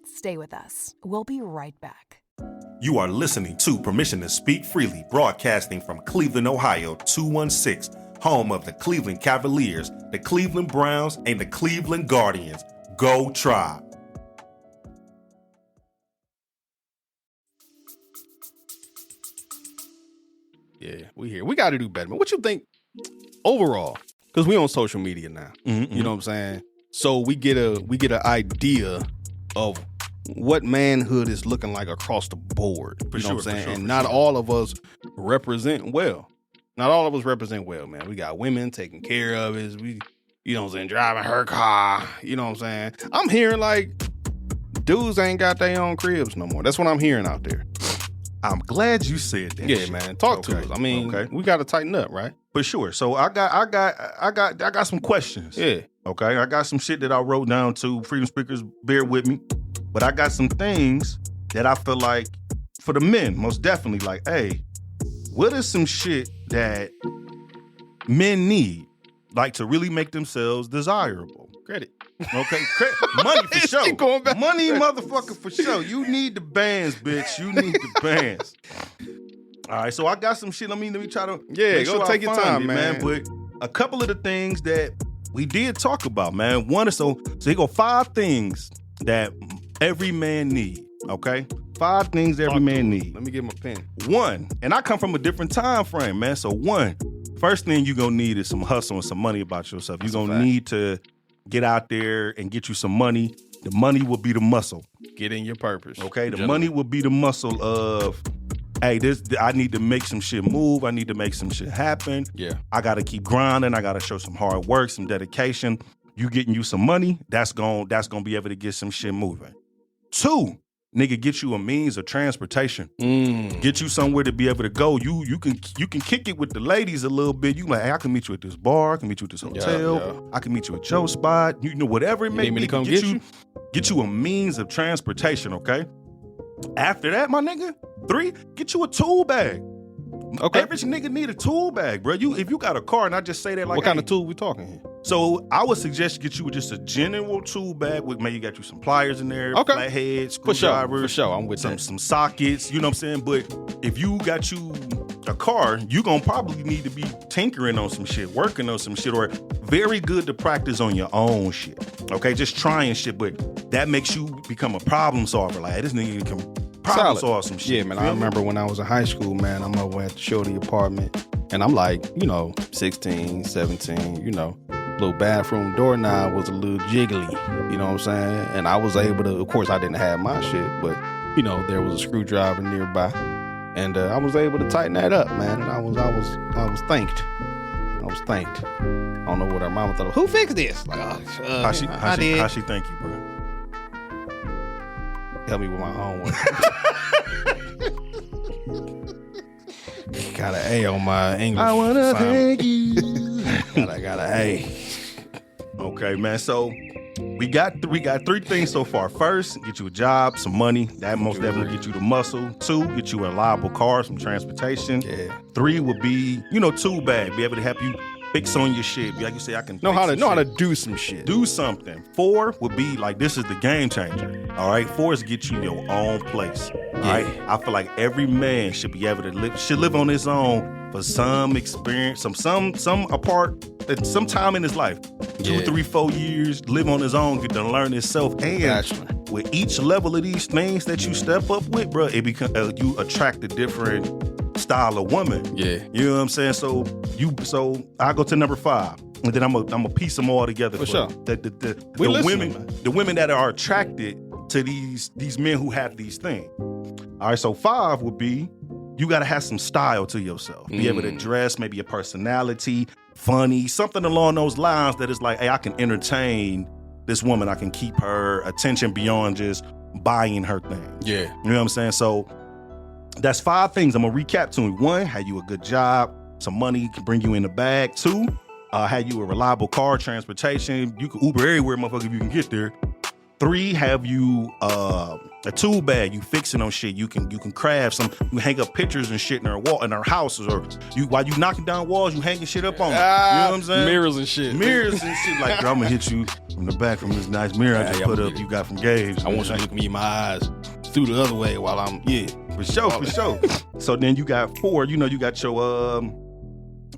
Speaker 4: Stay with us. We'll be right back.
Speaker 5: You are listening to Permission to Speak Freely, broadcasting from Cleveland, Ohio, 216, home of the Cleveland Cavaliers, the Cleveland Browns, and the Cleveland Guardians. Go Tribe!
Speaker 2: Yeah, we here. We got to do better. Man, what you think overall? Because we on social media now. You know what I'm saying? So we get an idea of what manhood is looking like across the board. You know what I'm saying? And not all of us represent well. Not all of us represent well, man. We got women taking care of us. We, you know what I'm saying, driving her car. You know what I'm saying? I'm hearing like dudes ain't got their own cribs no more. That's what I'm hearing out there.
Speaker 3: I'm glad you said that.
Speaker 2: Yeah,
Speaker 3: shit.
Speaker 2: man. Talk to us. I mean, we got to tighten up, right?
Speaker 3: For sure. So I got some questions.
Speaker 2: Yeah.
Speaker 3: Okay. I got some shit that I wrote down too. Freedom speakers, bear with me. But I got some things that I feel like for the men, most definitely, like, hey, what is some shit that men need, like, to really make themselves desirable?
Speaker 2: Credit.
Speaker 3: Okay, money for sure.
Speaker 2: Keep going back.
Speaker 3: Money, motherfucker, for sure. You need the bands, bitch. You need the bands. All right, so I got some shit. Let me try to make
Speaker 2: go
Speaker 3: sure
Speaker 2: take
Speaker 3: I
Speaker 2: your
Speaker 3: find
Speaker 2: time,
Speaker 3: it,
Speaker 2: man.
Speaker 3: But a couple of the things that we did talk about, man. One is so here go 5 things that every man need. Okay, 5 things every man need.
Speaker 2: Let me get my pen.
Speaker 3: 1, and I come from a different time frame, man. So 1, first thing you gonna need is some hustle and some money about yourself. You're gonna need to get out there and get you some money. The money will be the muscle.
Speaker 2: Get in your purpose.
Speaker 3: Okay, the money will be the muscle of, hey, I need to make some shit move. I need to make some shit happen.
Speaker 2: Yeah.
Speaker 3: I gotta keep grinding. I gotta show some hard work, some dedication. You getting you some money, that's gonna be able to get some shit moving. 2, nigga, get you a means of transportation. Get you somewhere to be able to go. You can kick it with the ladies a little bit. You like, hey, I can meet you at this bar. I can meet you at this hotel.
Speaker 2: Yeah.
Speaker 3: I can meet you at your spot. You know, whatever it may
Speaker 2: need me
Speaker 3: be.
Speaker 2: to come get you?
Speaker 3: Get you a means of transportation, okay? After that, my nigga, 3, get you a tool bag.
Speaker 2: Okay.
Speaker 3: Average nigga need a tool bag, bro. If you got a car, and I just say that like,
Speaker 2: what kind of tool we talking here?
Speaker 3: So I would suggest get you just a general tool bag with maybe you got you some pliers in there,
Speaker 2: Okay.
Speaker 3: flatheads,
Speaker 2: For
Speaker 3: screwdrivers,
Speaker 2: sure. For sure. I'm with
Speaker 3: some
Speaker 2: that.
Speaker 3: some sockets. You know what I'm saying? But if you got you a car, you gonna probably need to be tinkering on some shit, working on some shit, or very good to practice on your own shit. Okay, just trying shit, but that makes you become a problem solver. Like, this nigga can problem solve some shit.
Speaker 2: Yeah, man. I remember when I was in high school, man, I'm over at the Shorty apartment, and I'm like, 16, 17, little bathroom doorknob was a little jiggly, you know what I'm saying? And I was able to, of course, I didn't have my shit, but, there was a screwdriver nearby, and I was able to tighten that up, man, and I was thanked. I was thanked. I don't know what our mama thought. Who fixed this? Like,
Speaker 3: How she thank you, bro?
Speaker 2: Help me with my homework. Got an A on my English.
Speaker 3: I wanna thank you.
Speaker 2: got an A.
Speaker 3: Okay, man. So we got three things so far. First, get you a job, some money. That most definitely get you the muscle. 2, get you a reliable car, some transportation.
Speaker 2: Yeah.
Speaker 3: 3 would be, tool bag. Be able to help you fix on your shit. Be like you say, I can
Speaker 2: Know how to
Speaker 3: shit.
Speaker 2: do some shit.
Speaker 3: Do something. 4 would be like, this is the game changer. All right. 4 is get you your own place. All right. I feel like every man should be able to live on his own for some experience, some apart at some time in his life. 2, 3, 4 years, live on his own, get to learn himself. And with each level of these things that you step up with, bro, it become you attract a different style of woman.
Speaker 2: Yeah.
Speaker 3: You know what I'm saying? So I go to number 5. And then I'm gonna piece them all together.
Speaker 2: For sure.
Speaker 3: The women that are attracted to these men who have these things. All right, so 5 would be, you gotta have some style to yourself. Be able to dress, maybe your personality, funny, something along those lines that is like, hey, I can entertain this woman. I can keep her attention beyond just buying her things.
Speaker 2: Yeah.
Speaker 3: You know what I'm saying? So that's 5 things. I'm gonna recap to you. 1, have you a good job, some money can bring you in the bag. 2, have you a reliable car, transportation. You can Uber everywhere, motherfucker, if you can get there. 3, have you a tool bag. You fixing on shit. You can craft some. You hang up pictures and shit in our wall in our houses, or while you knocking down walls, you hanging shit up on it. You know what I'm saying?
Speaker 2: Mirrors and shit.
Speaker 3: Like, girl, I'm gonna hit you from the back from this nice mirror I just put up. You got from Gabe's.
Speaker 2: I want you to look me in my eyes through the other way while I'm
Speaker 3: for sure. So then you got 4. You got your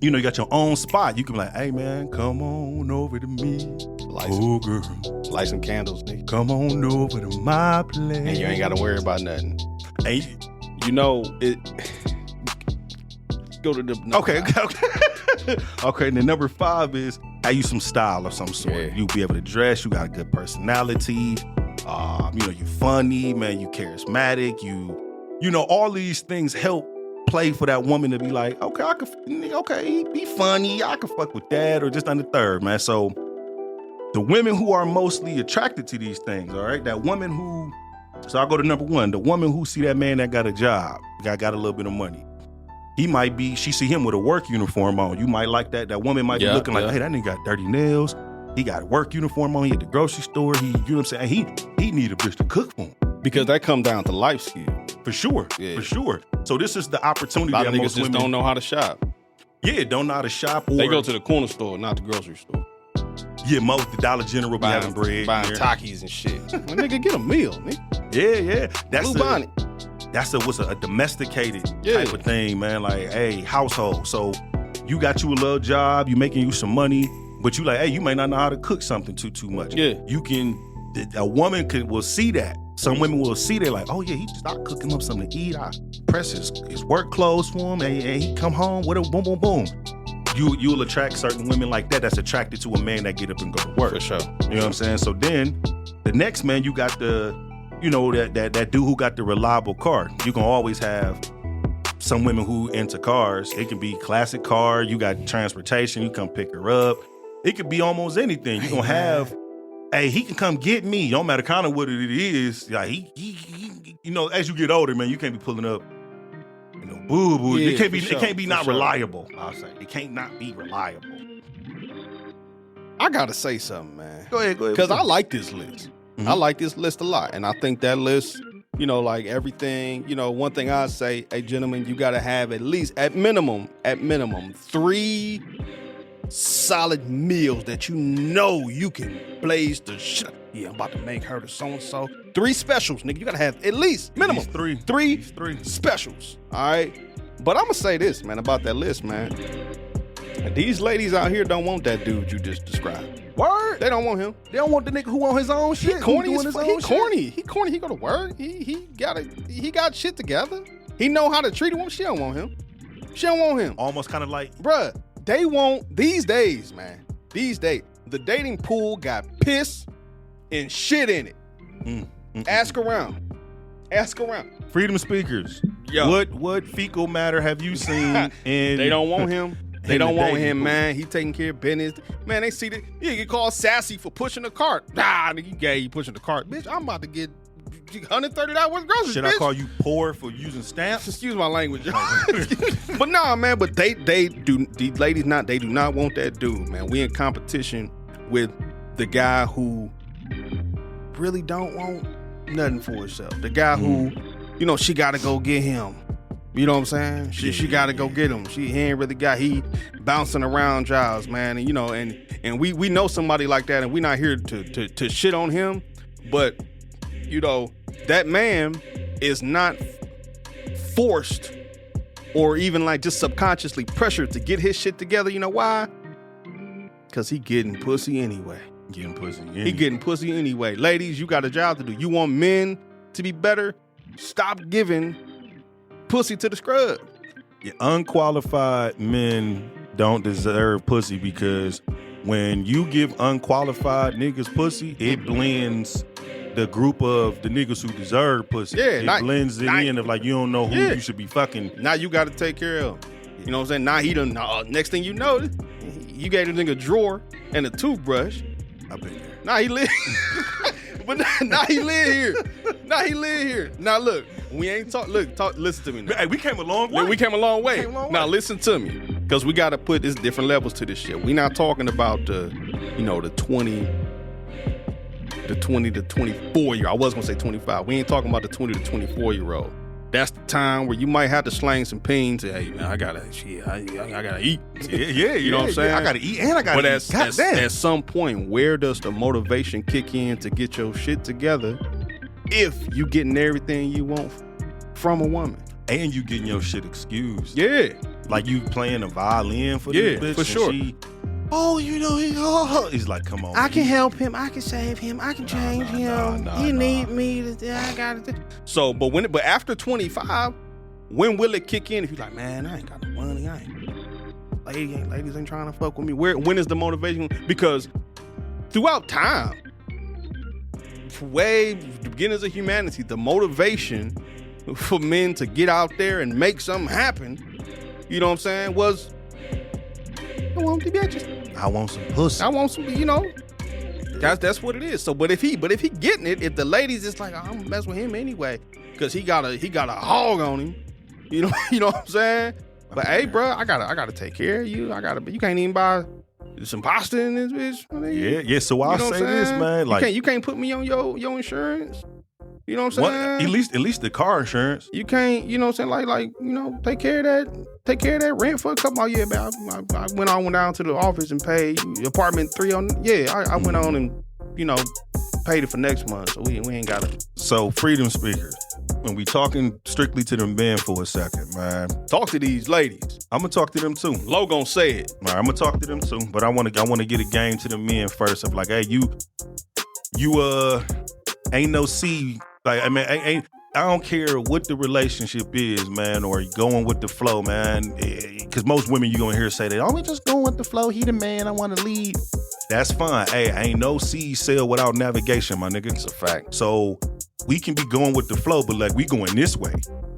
Speaker 3: you got your own spot. You can be like, hey man, come on over to me. Oh girl,
Speaker 2: light some candles, nigga.
Speaker 3: Come on over to my place.
Speaker 2: And you ain't gotta worry about nothing.
Speaker 3: Hey,
Speaker 2: it. Go to the
Speaker 3: Okay. And then number 5 is have you some style of some sort.
Speaker 2: Yeah.
Speaker 3: You be able to dress. You got a good personality. You're funny, man. You charismatic. You all these things help play for that woman to be like, okay, be funny. I can fuck with that, or just on the third, man. So the women who are mostly attracted to these things, all right, that woman who. So I'll go to number 1. The woman who see that man that got a job, got a little bit of money. She see him with a work uniform on. You might like that. That woman might be looking like, hey, that nigga got dirty nails. He got a work uniform on. He at the grocery store. You know what I'm saying? He need a bitch to cook for him.
Speaker 2: Because that come down to life skill.
Speaker 3: For sure. So this is the opportunity
Speaker 2: a lot
Speaker 3: that
Speaker 2: of niggas
Speaker 3: most
Speaker 2: just
Speaker 3: women
Speaker 2: don't know how to shop.
Speaker 3: Yeah, don't know how to shop. Or
Speaker 2: they go to the corner store, not the grocery store.
Speaker 3: Yeah, most the Dollar General be having bread.
Speaker 2: Buying Takis and shit. My nigga, get a meal, nigga.
Speaker 3: Yeah. That's
Speaker 2: Blue bonnet.
Speaker 3: That's a domesticated type of thing, man. Like, hey, household. So you got you a little job, you making you some money, but you like, hey, you may not know how to cook something too much.
Speaker 2: Yeah.
Speaker 3: You can, a woman will see that. Some women will see that like, oh yeah, he just start cooking up something to eat. I press his work clothes for him, and he come home with a boom, boom, boom. You'll attract certain women like that that's attracted to a man that get up and go to work.
Speaker 2: For sure.
Speaker 3: You know what I'm saying? So then the next man, you got that dude who got the reliable car. You can always have some women who into cars. It can be classic car. You got transportation. You come pick her up. It could be almost anything. You gonna have, hey, he can come get me. Don't matter kind of what it is. Like he as you get older, man, you can't be pulling up, boo boo.
Speaker 2: Yeah,
Speaker 3: it can't be not
Speaker 2: sure.
Speaker 3: reliable. I'll say it can't not be reliable.
Speaker 2: I gotta say something, man.
Speaker 3: Go ahead.
Speaker 2: Because I like this list.
Speaker 3: Mm-hmm.
Speaker 2: I like this list a lot. And I think that list, like everything, one thing I say, hey, gentlemen, you got to have at least, at minimum, 3 solid meals that you know you can blaze the shit. Yeah, I'm about to make her the so-and-so. 3 specials, nigga. You gotta have at least minimum three specials. All right. But I'm gonna say this, man, about that list, man. These ladies out here don't want that dude you just described.
Speaker 3: Word.
Speaker 2: They don't want him.
Speaker 3: They don't want the nigga who on his own shit.
Speaker 2: Corny
Speaker 3: Who
Speaker 2: as
Speaker 3: doing
Speaker 2: fuck.
Speaker 3: his own shit.
Speaker 2: He corny. He go to work. He got shit together. He know how to treat a woman. She don't want him. She don't want him.
Speaker 3: Almost kind of like,
Speaker 2: Bruh, they want, these days, man, the dating pool got piss and shit in it. Ask around.
Speaker 3: freedom speakers.
Speaker 2: Yo.
Speaker 3: What fecal matter have you seen in
Speaker 2: They don't want him. They
Speaker 3: in
Speaker 2: don't
Speaker 3: the
Speaker 2: want
Speaker 3: dating
Speaker 2: him,
Speaker 3: pool?
Speaker 2: man. He taking care of business. Man, they see that. You get called sassy for pushing the cart. Nah, nigga, you gay, you pushing the cart. Bitch, I'm about to get $130 worth of groceries,
Speaker 3: Should
Speaker 2: bitch.
Speaker 3: I call you poor for using stamps?
Speaker 2: Excuse my language. But nah, man, but these ladies they do not want that dude, man. We in competition with the guy who really don't want nothing for himself. The guy who, she gotta go get him. You know what I'm saying? She gotta go get him. He ain't really got, he bouncing around jobs, man. And and we know somebody like that, and we not here to shit on him, but that man is not forced or even like just subconsciously pressured to get his shit together. You know why? Because he getting pussy anyway. He getting pussy anyway. Ladies, you got a job to do. You want men to be better? Stop giving pussy to the scrub.
Speaker 3: Yeah, unqualified men don't deserve pussy because when you give unqualified niggas pussy, it blends the group of the niggas who deserve pussy.
Speaker 2: Yeah,
Speaker 3: it blends it in of like you don't know who you should be fucking.
Speaker 2: Now you got to take care of him. You know what I'm saying? Now he done. Next thing you know, you gave the nigga a drawer and a toothbrush.
Speaker 3: I've been there.
Speaker 2: Now he live. But now he live here. Now look, we ain't talk. Listen to me. Now.
Speaker 3: Hey, we came a long way.
Speaker 2: We came a long way. Now listen to me, because we got to put this different levels to this shit. We not talking about the 20 to 24 year. I was gonna say 25. We ain't talking about the 20 to 24 year old. That's the time where you might have to slang some pings. Hey man, I gotta eat.
Speaker 3: Yeah,
Speaker 2: you know what I'm saying?
Speaker 3: I gotta eat and I gotta eat.
Speaker 2: But at some point, where does the motivation kick in to get your shit together? If you getting everything you want from a woman,
Speaker 3: and you getting your shit excused.
Speaker 2: yeah,
Speaker 3: Like you playing a violin for this bitch.
Speaker 2: for
Speaker 3: and
Speaker 2: sure.
Speaker 3: He's like, come on.
Speaker 2: I can help him. I can save him. I can change him. He need me. I got it. So, but after 25, when will it kick in? If you're like, man, I ain't got no money. Ladies ain't trying to fuck with me. When is the motivation? Because throughout time, way the beginnings of humanity, the motivation for men to get out there and make something happen, you know what I'm saying, was I want the bitches.
Speaker 3: I want some pussy.
Speaker 2: I want some, that's what it is. So, but if he getting it, if the ladies is like, I'm gonna mess with him anyway, because he got a hog on him, you know what I'm saying? But hey, bro, I gotta take care of you. You can't even buy some pasta in this bitch.
Speaker 3: Yeah. So I'll say this, man. Like
Speaker 2: you can't put me on your insurance. You know what I'm saying?
Speaker 3: At least the car insurance.
Speaker 2: You can't, you know what I'm saying? Like, take care of that rent for a couple of years. I went down to the office and paid apartment 3 on. Yeah, I went on and, paid it for next month. So we ain't got it.
Speaker 3: So freedom speakers, when we talking strictly to the men for a second, man.
Speaker 2: Talk to these ladies.
Speaker 3: I'm gonna talk to them too.
Speaker 2: Lo gonna say it.
Speaker 3: All right, I'm gonna talk to them too, but I want to get a game to the men first. Of like, hey, you ain't no C. Like, I mean, I don't care what the relationship is, man, or going with the flow, man. Because most women you gonna hear say that, we just going with the flow. He the man. I want to lead. That's fine. Hey, ain't no seed sail without navigation, my nigga. It's a fact. So we can be going with the flow, but like we going this way.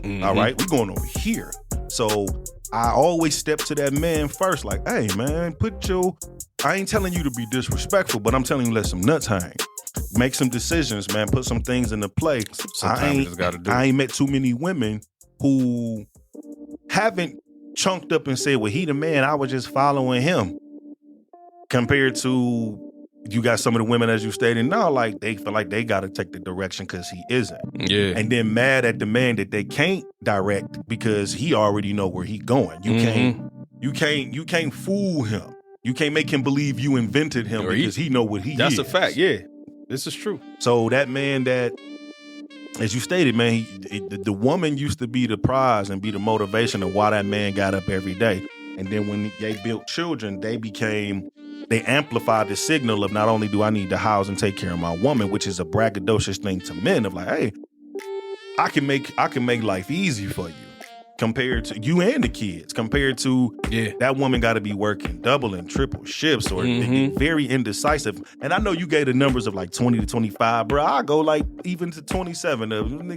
Speaker 3: Mm-hmm. All right, we going over here. So I always step to that man first, like, hey, man, I ain't telling you to be disrespectful, but I'm telling you let some nuts hang. Make some decisions, man. Put some things into play. I ain't met too many women who haven't chunked up and said, well, he the man, I was just following him. Compared to you got some of the women, as you stated, now like they feel like they got to take the direction because he isn't. Yeah. And then mad at the man that they can't direct because he already know where he going. You can't fool him. You can't make him believe you invented him because he know what he is.
Speaker 2: That's a fact. Yeah, this is true.
Speaker 3: So that man that, as you stated, man, the woman used to be the prize and be the motivation of why that man got up every day. And then when they built children, they amplified the signal of not only do I need to house and take care of my woman, which is a braggadocious thing to men of like, hey, I can make life easy for you. Compared to you and the kids, compared to that woman got to be working double and triple shifts or very indecisive. And I know you gave the numbers of like 20 to 25, bro. I go like even to 27.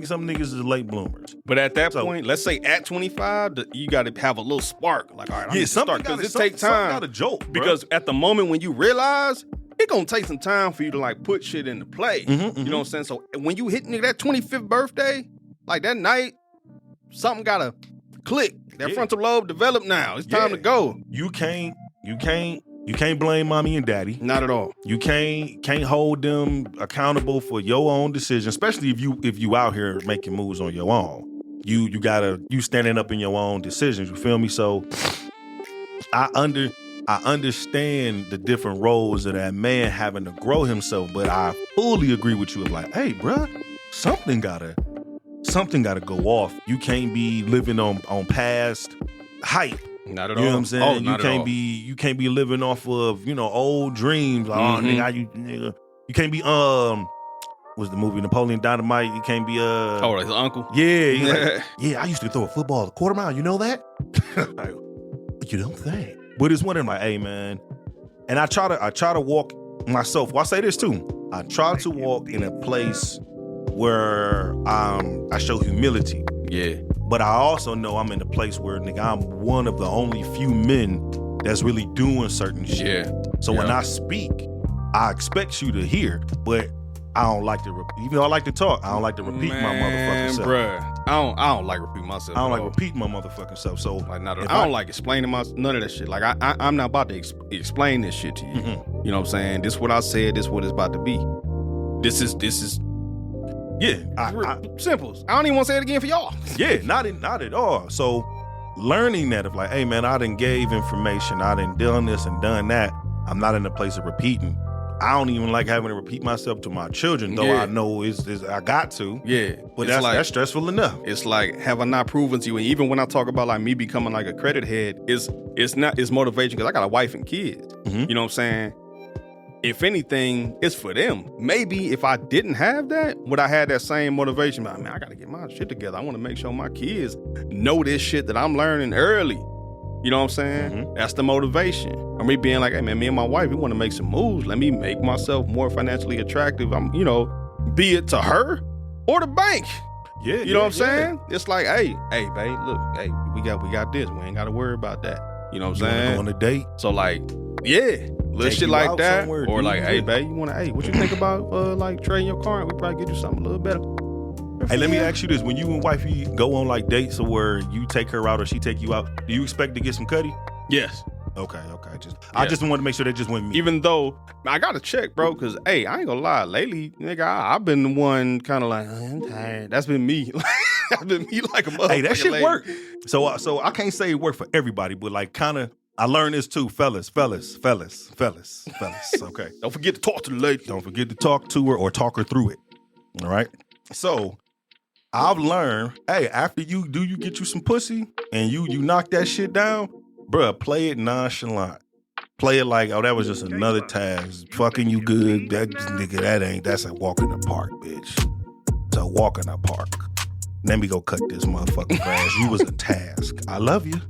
Speaker 3: Some niggas is late bloomers.
Speaker 2: But at that point, let's say at 25, you got to have a little spark. Like, all right, I need to start because it takes time.
Speaker 3: Got a jolt, bro.
Speaker 2: Because at the moment when you realize, it's gonna take some time for you to like put shit into play. You know what I'm saying? So when you hit that 25th birthday, like that night, something gotta click. That frontal lobe developed now. It's time to go.
Speaker 3: You can't blame mommy and daddy.
Speaker 2: Not at all.
Speaker 3: You can't hold them accountable for your own decisions, especially if you out here making moves on your own. You standing up in your own decisions. You feel me? So I understand the different roles of that man having to grow himself, but I fully agree with you of like, hey, bruh, something gotta go off. You can't be living on past hype.
Speaker 2: Not at all.
Speaker 3: You know what I'm saying?
Speaker 2: Oh,
Speaker 3: you can't be living off of, old dreams. Like, oh, nigga, you can't be was the movie Napoleon Dynamite? You can't be
Speaker 2: like his uncle?
Speaker 3: Yeah. I used to throw a football a quarter mile. You know that? Like, you don't think. But it's one of them like, hey man. And I try to walk myself. Well, I say this too. I try to walk in a place where I show humility.
Speaker 2: Yeah.
Speaker 3: But I also know I'm in a place where, nigga, I'm one of the only few men that's really doing certain shit.
Speaker 2: Yeah.
Speaker 3: So when I speak, I expect you to hear, but I don't like to, even though I like to talk, I don't like to repeat my motherfucking self.
Speaker 2: Bruh, I don't like repeating myself.
Speaker 3: I don't like repeating my motherfucking self. So
Speaker 2: like, I don't like explaining none of that shit. Like I'm not about to explain this shit to you. You know what I'm saying? This is what I said. This is what it's about to be. This is. Yeah, simple. I don't even want to say it again for y'all.
Speaker 3: Yeah, not at all. So learning that of like, hey man, I done gave information, I done done this and done that. I'm not in a place of repeating. I don't even like having to repeat myself to my children, though I know I got to.
Speaker 2: Yeah.
Speaker 3: But that's stressful enough.
Speaker 2: It's like, have I not proven to you? And even when I talk about like me becoming like a credit head, it's motivation because I got a wife and kids. You know what I'm saying? If anything, it's for them. Maybe if I didn't have that, would I have that same motivation? Man, I got to get my shit together. I want to make sure my kids know this shit that I'm learning early. You know what I'm saying? That's the motivation. Or me being like, hey man, me and my wife, we want to make some moves. Let me make myself more financially attractive. Be it to her or the bank.
Speaker 3: Yeah.
Speaker 2: You know what I'm saying? It's like, hey, babe, look, hey, we got this. We ain't got to worry about that. You know what I'm saying?
Speaker 3: Go on a date.
Speaker 2: So like, yeah. Little shit like that, or like, hey, babe, what you think about like trading your car? We probably get you something a little better.
Speaker 3: Hey, let me ask you this: when you and wifey go on like dates, or where you take her out or she take you out, do you expect to get some cutty?
Speaker 2: Yes.
Speaker 3: Okay. I just want to make sure that just went me.
Speaker 2: Even though I got to check, bro, because hey, I ain't gonna lie. Lately, nigga, I've been the one kind of like, I'm tired. That's been me. That's been me like a motherfucker.
Speaker 3: Hey, that shit work. So I can't say it worked for everybody, but like kind of. I learned this too, fellas. Okay.
Speaker 2: Don't forget to talk to the lady.
Speaker 3: Don't forget to talk to her or talk her through it. All right. So I've learned, hey, after you get you some pussy and you knock that shit down, bruh, play it nonchalant. Play it like, oh, that was just another task. Fucking you good. That's a walk in the park, bitch. It's a walk in the park. Let me go cut this motherfucking grass. You was a task. I love you.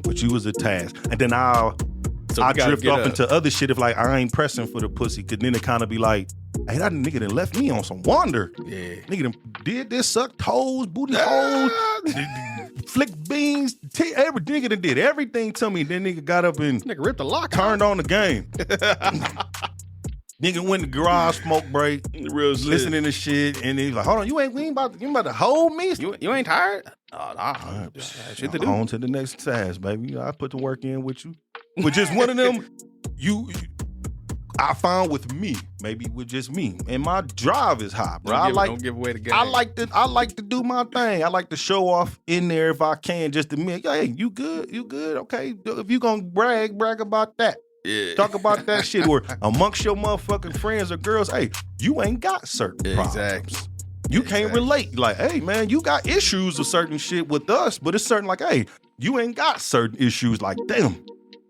Speaker 3: But you was a task. And then I'll drift off into other shit if like I ain't pressing for the pussy. Cause then it kind of be like, hey, that nigga done left me on some wander.
Speaker 2: Yeah.
Speaker 3: Nigga done did this, sucked toes, booty holes, flicked beans. Every nigga done did everything to me. Then nigga got up and
Speaker 2: nigga ripped the lock
Speaker 3: turned on the game. Nigga went to garage smoke break, listening to shit, and he's like, hold on, you ain't about to hold me?
Speaker 2: You ain't tired? Oh, nah. Shit to do.
Speaker 3: On to the next task, baby. I put the work in with you. But just one of them, I found with me, maybe with just me, and my drive is high, bro.
Speaker 2: Don't give away the game.
Speaker 3: I like to do my thing. I like to show off in there if I can, just admit, hey, you good? Okay. If you gonna brag about that.
Speaker 2: Yeah.
Speaker 3: Talk about that shit. Or amongst your motherfucking friends or girls, hey, you ain't got certain problems.
Speaker 2: Exactly.
Speaker 3: You can't relate. Like, hey, man, you got issues with certain shit with us, but it's certain like, hey, you ain't got certain issues like them.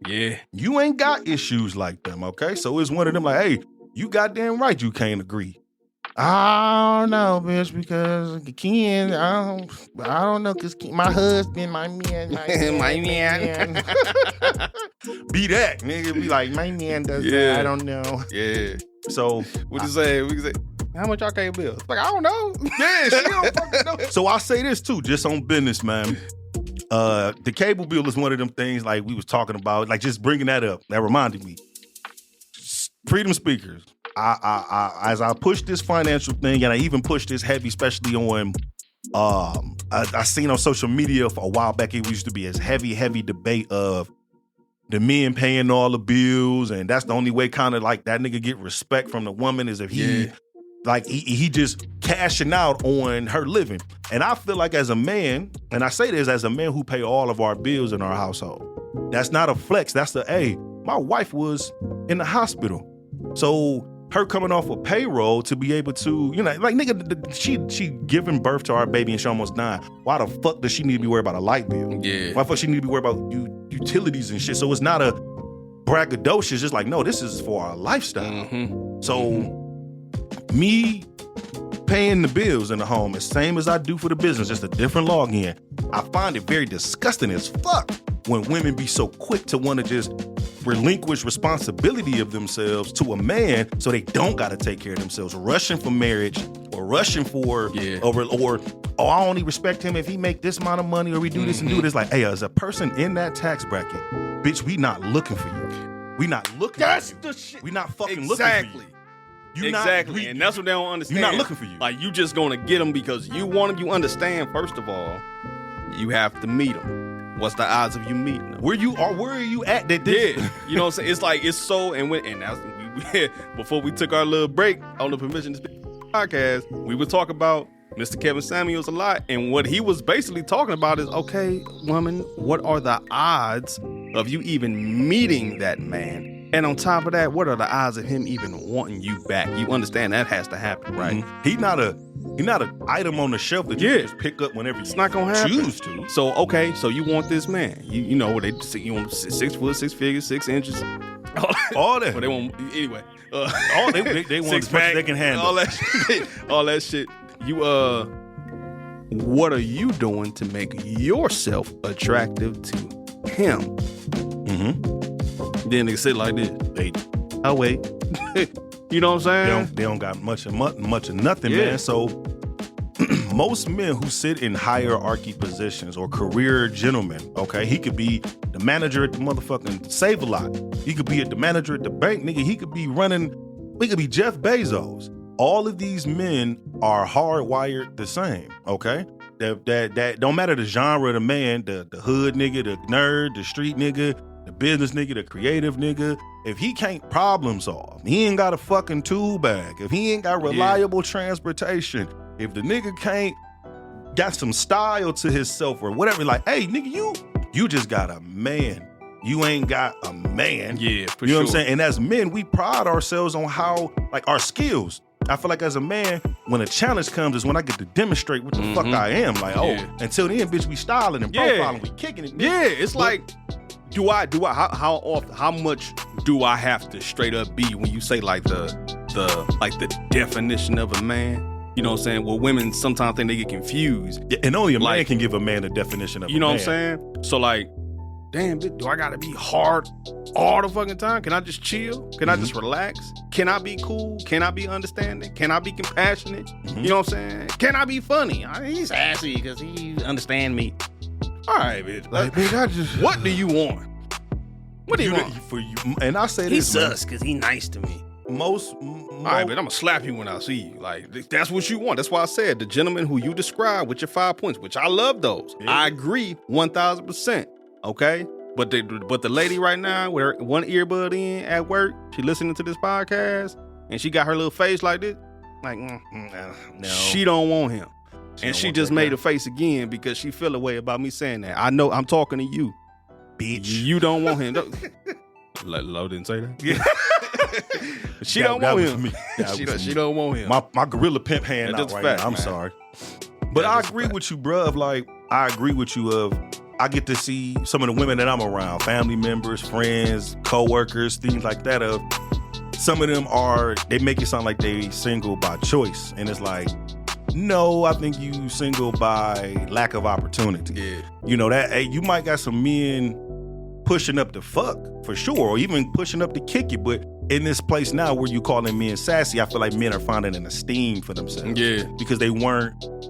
Speaker 2: Yeah.
Speaker 3: You ain't got issues like them, okay? So it's one of them like, hey, you goddamn right you can't agree. I don't know, bitch, because Ken, I don't know, because my husband, my man. Be that, nigga. Be like, my man does that. I don't know.
Speaker 2: Yeah.
Speaker 3: So,
Speaker 2: What you say? We can say, how much y'all pay bills? Like, I don't know. Yeah, she don't fucking know.
Speaker 3: So I'll say this too, just on business, man. The cable bill is one of them things like we was talking about, like just bringing that up. That reminded me. Freedom speakers. As I push this financial thing, and I even push this heavy, especially on, I seen on social media for a while back, it used to be as heavy debate of the men paying all the bills, and that's the only way kind of like that nigga get respect from the woman is if he, like he just cashing out on her living. And I feel like as a man, and I say this as a man who pay all of our bills in our household, that's not a flex. That's the, hey, my wife was in the hospital. So her coming off of payroll to be able to, you know, like nigga, she giving birth to our baby and she almost died. Why the fuck does she need to be worried about a light bill?
Speaker 2: Yeah.
Speaker 3: Why the fuck she need to be worried about utilities and shit? So it's not a braggadocious, it's just like, no, this is for our lifestyle.
Speaker 2: Mm-hmm.
Speaker 3: So me paying the bills in the home is same as I do for the business, just a different login. I find it very disgusting as fuck when women be so quick to want to just relinquish responsibility of themselves to a man so they don't got to take care of themselves, rushing for marriage or rushing for or I only respect him if he make this amount of money or we do this and do this. Like, hey, as a person in that tax bracket, bitch, we not looking for you. We not looking
Speaker 2: That's
Speaker 3: for you.
Speaker 2: the shit.
Speaker 3: We not fucking
Speaker 2: Exactly.
Speaker 3: looking for you.
Speaker 2: Exactly. And that's what they don't understand.
Speaker 3: You're not looking for you.
Speaker 2: Like, you just gonna get them because you want them. You understand, first of all, you have to meet them. What's the odds of you meeting them?
Speaker 3: Where are you at that this?
Speaker 2: Yeah, you know what I'm saying? It's like, it's so, and that's, we before we took our little break on the Permission to Speak podcast, we would talk about Mr. Kevin Samuels a lot, and what he was basically talking about is, okay, woman, what are the odds of you even meeting that man? And on top of that, what are the odds of him even wanting you back? You understand that has to happen, right?
Speaker 3: Mm-hmm. He not an item on the shelf that you just pick up whenever
Speaker 2: It's
Speaker 3: you
Speaker 2: not gonna happen.
Speaker 3: choose to.
Speaker 2: So, okay, so you want this man. You know, they say you want 6 foot, 6 figures, 6 inches.
Speaker 3: All that.
Speaker 2: But they want, anyway.
Speaker 3: All they want as much as they can handle.
Speaker 2: All that shit. All that shit. You, what are you doing to make yourself attractive to him?
Speaker 3: Mm-hmm.
Speaker 2: Then they sit like this. I'll wait. You know what I'm saying?
Speaker 3: They don't got much of nothing, man. So most men who sit in hierarchy positions or career gentlemen, okay, he could be the manager at the motherfucking Save-A-Lot. He could be the manager at the bank, nigga. He could be Jeff Bezos. All of these men are hardwired the same, okay? That don't matter the genre of the man, the hood nigga, the nerd, the street nigga, the business nigga, the creative nigga. If he can't problem solve, he ain't got a fucking tool bag, if he ain't got reliable transportation, if the nigga can't got some style to himself or whatever, like, hey, nigga, you just got a man. You ain't got a man.
Speaker 2: Yeah, for
Speaker 3: you know
Speaker 2: sure.
Speaker 3: what I'm saying? And as men, we pride ourselves on how, like, our skills. I feel like as a man, when a challenge comes is when I get to demonstrate what the fuck I am. Like, until then, bitch, we styling and profiling, we kicking it. Bitch.
Speaker 2: Yeah, it's like, how much do I have to straight up be when you say like the definition of a man? You know what I'm saying? Well, women sometimes think they get confused.
Speaker 3: Yeah, and only a man can give a man a definition of a man.
Speaker 2: You know what I'm saying? So like, damn, bitch, do I gotta be hard all the fucking time? Can I just chill? Can I just relax? Can I be cool? Can I be understanding? Can I be compassionate? You know what I'm saying? Can I be funny? He's assy because he understand me. All right, bitch.
Speaker 3: Like, bitch,
Speaker 2: what do you want? What do you want?
Speaker 3: For you, and I say
Speaker 2: He
Speaker 3: this,
Speaker 2: sus because he nice to me. All right, but I'm gonna slap you when I see you. Like, that's what you want. That's why I said the gentleman who you described with your 5 points, which I love those. Yeah. I agree 1,000%. Okay, but the lady right now with her one earbud in at work, she listening to this podcast and she got her little face like this, like no. She don't want him, and she just made a face again because she feel a way about me saying that. I know I'm talking to you, bitch. You don't want him. Lo didn't say that.
Speaker 3: Yeah.
Speaker 2: She don't want
Speaker 3: was
Speaker 2: him.
Speaker 3: me.
Speaker 2: She don't want him.
Speaker 3: My gorilla pimp hand
Speaker 2: That's
Speaker 3: out right
Speaker 2: fact,
Speaker 3: now. I'm
Speaker 2: man.
Speaker 3: sorry. But
Speaker 2: That
Speaker 3: I
Speaker 2: is
Speaker 3: agree
Speaker 2: fact.
Speaker 3: with you, bruh. Like, I agree with you I get to see some of the women that I'm around, family members, friends, co-workers, things like that. Some of them they make it sound like they single by choice. And it's like, no, I think you single by lack of opportunity.
Speaker 2: Yeah.
Speaker 3: You know, that hey, you might got some men pushing up to fuck for sure, or even pushing up to kick it. But in this place now where you calling men sassy, I feel like men are finding an esteem for themselves.
Speaker 2: Yeah.
Speaker 3: Because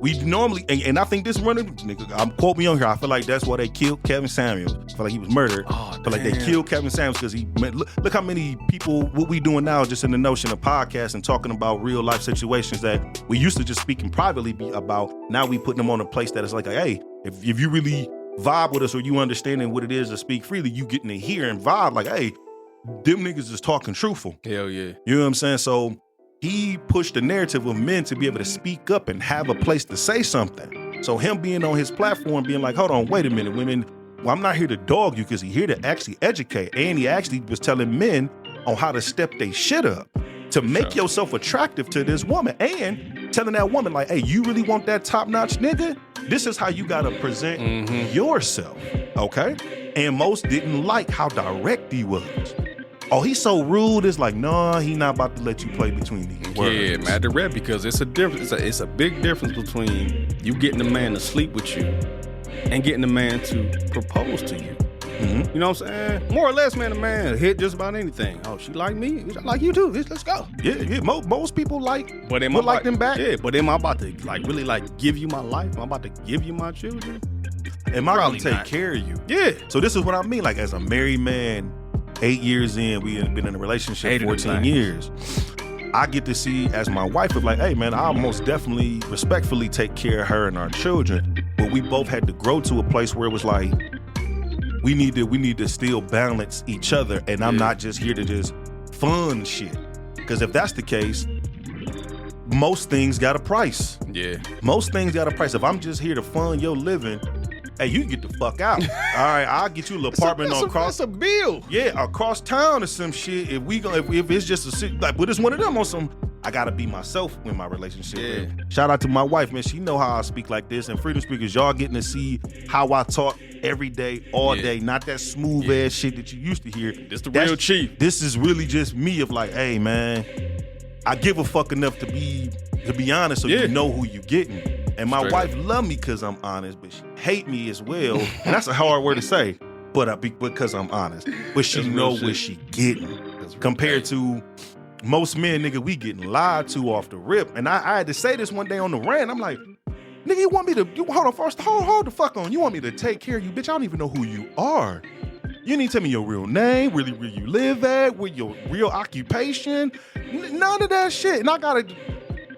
Speaker 3: we normally, and I think this running, nigga, I'm quote me on here, I feel like that's why they killed Kevin Samuels. I feel like he was murdered.
Speaker 2: Oh,
Speaker 3: I feel like they
Speaker 2: damn.
Speaker 3: killed Kevin Samuels because look how many people, what we doing now just in the notion of podcasts and talking about real life situations that we used to just speaking privately about. Now we putting them on a place that is like, hey, if you really vibe with us or you understanding what it is to speak freely, you getting to hear and vibe like, hey, them niggas is talking truthful.
Speaker 2: Hell yeah.
Speaker 3: You know what I'm saying? So he pushed the narrative of men to be able to speak up and have a place to say something. So him being on his platform being like, hold on, wait a minute, women, well, I'm not here to dog you because he's here to actually educate. And he actually was telling men on how to step their shit up to make yourself attractive to this woman and telling that woman like, hey, you really want that top-notch nigga? This is how you got to present yourself, okay? And most didn't like how direct he was. Oh, he's so rude. It's like, nah, he not about to let you play between these words.
Speaker 2: Yeah, man, the rep, because it's a difference. It's a big difference between you getting a man to sleep with you and getting a man to propose to you.
Speaker 3: Mm-hmm.
Speaker 2: You know what I'm saying? More or less, man, a man hit just about anything. Oh, she like me? I like you too. Let's go.
Speaker 3: Yeah. Most people like,
Speaker 2: But
Speaker 3: would like them back.
Speaker 2: Yeah, but am I about to really give you my life? Am I about to give you my children?
Speaker 3: Am I going
Speaker 2: Probably
Speaker 3: to take
Speaker 2: not.
Speaker 3: care of you?
Speaker 2: Yeah.
Speaker 3: So this is what I mean. Like, as a married man, 8 years in, we have been in a relationship
Speaker 2: Hated
Speaker 3: 14
Speaker 2: them
Speaker 3: years. I get to see as my wife of like, hey man, I'll most definitely respectfully take care of her and our children. But we both had to grow to a place where it was like, we need to still balance each other. And I'm not just here to just fund shit. Because if that's the case, most things got a price.
Speaker 2: Yeah.
Speaker 3: Most things got a price. If I'm just here to fund your living, hey, you get the fuck out. All right, I'll get you a little apartment on cross.
Speaker 2: That's a bill.
Speaker 3: Yeah, across town or some shit. If it's just a shit, like, but it's one of them on some. I gotta be myself in my relationship.
Speaker 2: Yeah.
Speaker 3: Man. Shout out to my wife, man. She know how I speak like this. And Freedom Speakers, y'all getting to see how I talk every day, all day. Not that smooth ass shit that you used to hear.
Speaker 2: This the real chief.
Speaker 3: This is really just me of like, hey man, I give a fuck enough to be honest, so you know who you getting. And my wife love me because I'm honest, but she hate me as well. And that's a hard word to say, but because I'm honest. But she know what she getting. Compared to most men, nigga, we getting lied to off the rip. And I had to say this one day on the rant. I'm like, nigga, you want me to, hold on first, hold the fuck on. You want me to take care of you, bitch? I don't even know who you are. You need to tell me your real name, really where you live at, with your real occupation. None of that shit. And I gotta,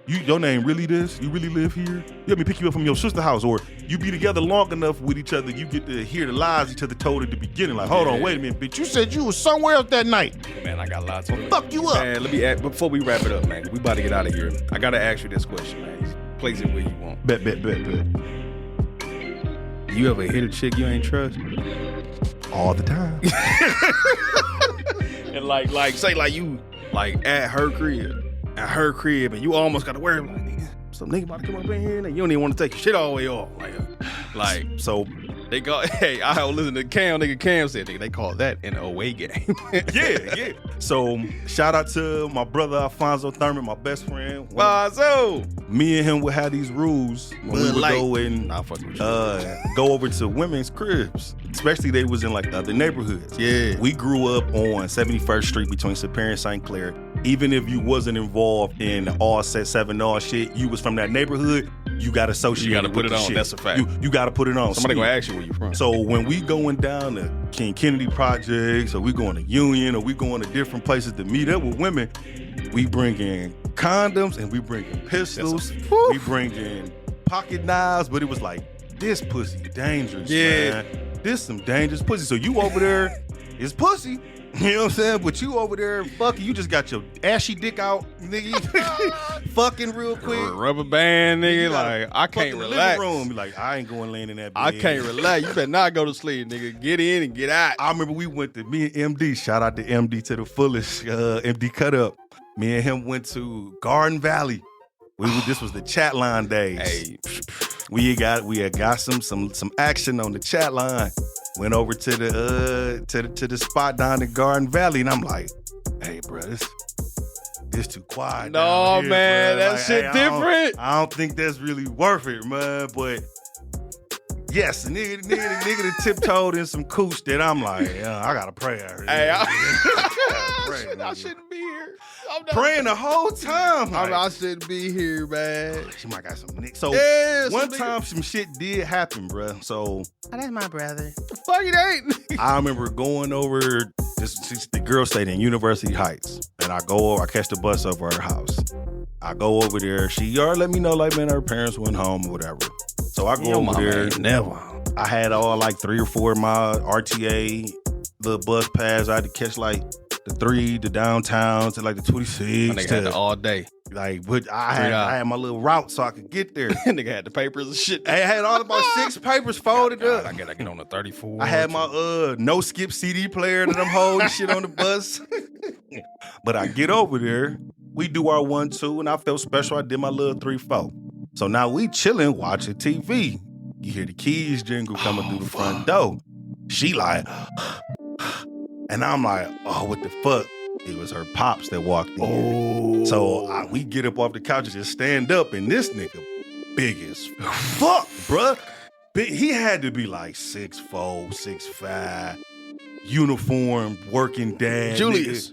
Speaker 3: your name really this? You really live here? You let me pick you up from your sister's house, or you be together long enough with each other, you get to hear the lies each other told at the beginning. Like, hold on, wait a minute, bitch. You said you was somewhere else that night.
Speaker 2: Man, I got lots of
Speaker 3: Fuck you up.
Speaker 2: Man, let me ask, before we wrap it up, man, we about to get out of here. I gotta ask you this question, man. Place it where you want.
Speaker 3: Bet.
Speaker 2: You ever hit a chick you ain't trust?
Speaker 3: All the time.
Speaker 2: And like say like you like at her crib, and you almost got to worry like, nigga, some nigga about to come up in here and you don't even want to take your shit all the way off. Like
Speaker 3: So
Speaker 2: they go, hey, I was listening to Cam. Nigga Cam said they call that an away game.
Speaker 3: yeah. So shout out to my brother Alfonso Thurman, my best friend.
Speaker 2: So
Speaker 3: Me and him would have these rules when we would go and
Speaker 2: Nah, fuck with you.
Speaker 3: go over to women's cribs, especially they was in like the other neighborhoods.
Speaker 2: Yeah.
Speaker 3: We grew up on 71st Street between Superior and St. Clair. Even if you wasn't involved in all set 7 all shit, you was from that neighborhood, you got associated.
Speaker 2: You gotta put
Speaker 3: with
Speaker 2: it
Speaker 3: the
Speaker 2: on.
Speaker 3: shit.
Speaker 2: That's a fact.
Speaker 3: You got to put it on.
Speaker 2: Somebody gonna ask you where you from.
Speaker 3: So when we going down to King Kennedy projects, or we going to Union, or we going to different places to meet up with women, we bring in condoms and we bring in pistols. We bring in pocket knives, but it was like, this pussy dangerous, man. This some dangerous pussy. So you over there, it's pussy, You know what I'm saying? But you over there fucking, you just got your ashy dick out, nigga. Fucking real quick.
Speaker 2: Rubber band, nigga.
Speaker 3: You gotta
Speaker 2: Like, I can't
Speaker 3: fucking
Speaker 2: relax.
Speaker 3: living room. Be like, I ain't going laying in that bed.
Speaker 2: I can't relax. You better not go to sleep, nigga. Get in and get out.
Speaker 3: I remember we went to, me and MD, shout out to MD to the fullest, MD cut up. Me and him went to Garden Valley. This was the chat line days.
Speaker 2: Hey.
Speaker 3: We had got some action on the chat line. Went over to the spot down in Garden Valley, and I'm like, hey, bro, this too quiet.
Speaker 2: No,
Speaker 3: down here,
Speaker 2: man,
Speaker 3: bro.
Speaker 2: that
Speaker 3: Like,
Speaker 2: shit
Speaker 3: hey,
Speaker 2: different.
Speaker 3: I don't think that's really worth it, man. But yes, the nigga that tiptoed in some cooch that I'm like, I gotta pray out here.
Speaker 2: Hey,
Speaker 3: I
Speaker 2: shouldn't be here.
Speaker 3: praying the whole time. Like,
Speaker 2: I shouldn't be here, man.
Speaker 3: she might got some niggas. So
Speaker 2: Yeah,
Speaker 3: one
Speaker 2: some
Speaker 3: time some shit did happen, bro. So
Speaker 6: that's my brother.
Speaker 2: Fuck it ain't.
Speaker 3: I remember going over the girl stayed in University Heights, and I catch the bus over her house. I go over there. She already let me know, like, man, her parents went home or whatever. So I go over there.
Speaker 2: Never.
Speaker 3: I had all like 3 or 4 of my RTA little bus pass. I had to catch like the 3 to downtown to like the 26.
Speaker 2: Nigga had it all day.
Speaker 3: Like, but I had my little route so I could get there.
Speaker 2: Nigga had the papers and shit.
Speaker 3: I had all of my 6 papers folded up.
Speaker 2: I get on the 34.
Speaker 3: I had my no skip CD player that I'm holding shit on the bus. But I get over there, we do our 1-2, and I felt special. I did my little 3-4. So now we chilling, watching TV. You hear the keys jingle coming through the front door. She like, and I'm like, oh, what the fuck? It was her pops that walked in.
Speaker 2: Oh.
Speaker 3: So we get up off the couch and just stand up, and this nigga big as fuck, bruh. He had to be like 6'4", 6'5", uniform, working dad.
Speaker 2: Julius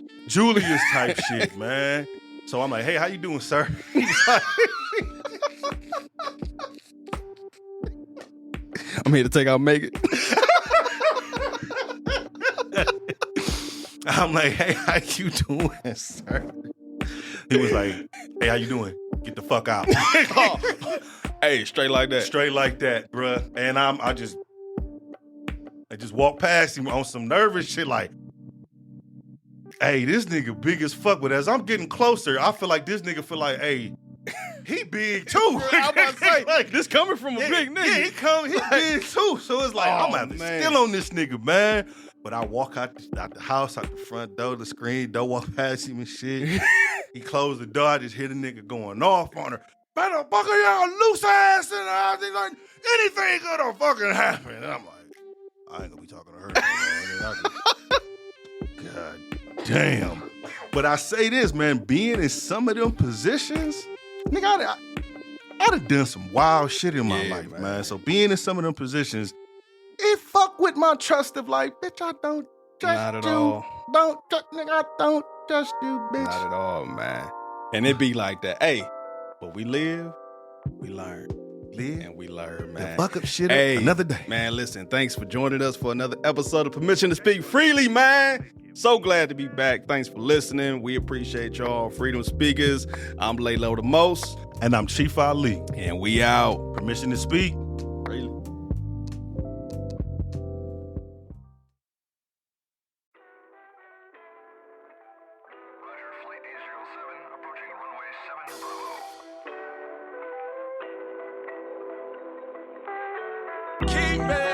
Speaker 3: type shit, man. So I'm like, hey, how you doing, sir? He's like,
Speaker 2: I'm here to take out Megan.
Speaker 3: I'm like, hey, how you doing, sir? He was like, hey, how you doing? Get the fuck out.
Speaker 2: Hey, straight like that.
Speaker 3: Straight like that, bruh. And I just walked past him on some nervous shit like, hey, this nigga big as fuck. But as I'm getting closer, I feel like this nigga feel like, hey, he big too.
Speaker 2: I'm about to say, like, this coming from a big nigga.
Speaker 3: Yeah, he big too. So it's like, I'm about to
Speaker 2: man.
Speaker 3: steal on this nigga, man. But I walk out the house, out the front door, the screen door, walk past him and shit. He closed the door, I just hear the nigga going off on her. Better fucking y'all loose ass and I think like anything gonna fucking happen. And I'm like, I ain't gonna be talking to her. God damn. But I say this, man, being in some of them positions, nigga, I'd have done some wild shit in my life, man. So being in some of them positions, it fuck with my trust of like, bitch, I don't trust
Speaker 2: Not at
Speaker 3: you.
Speaker 2: all.
Speaker 3: Don't trust, nigga, I don't trust you, bitch.
Speaker 2: Not at all, man. And it be like that. Hey, but we live, we learn.
Speaker 3: Live
Speaker 2: And we learn, man.
Speaker 3: fuck up shit
Speaker 2: Hey,
Speaker 3: another day.
Speaker 2: Man, listen, thanks for joining us for another episode of Permission to Speak Freely, man. So glad to be back. Thanks for listening. We appreciate y'all, Freedom Speakers. I'm Laylo the Most.
Speaker 3: And I'm Chief Ali.
Speaker 2: And we out.
Speaker 3: Permission to speak.
Speaker 2: Freely.
Speaker 7: Keep it.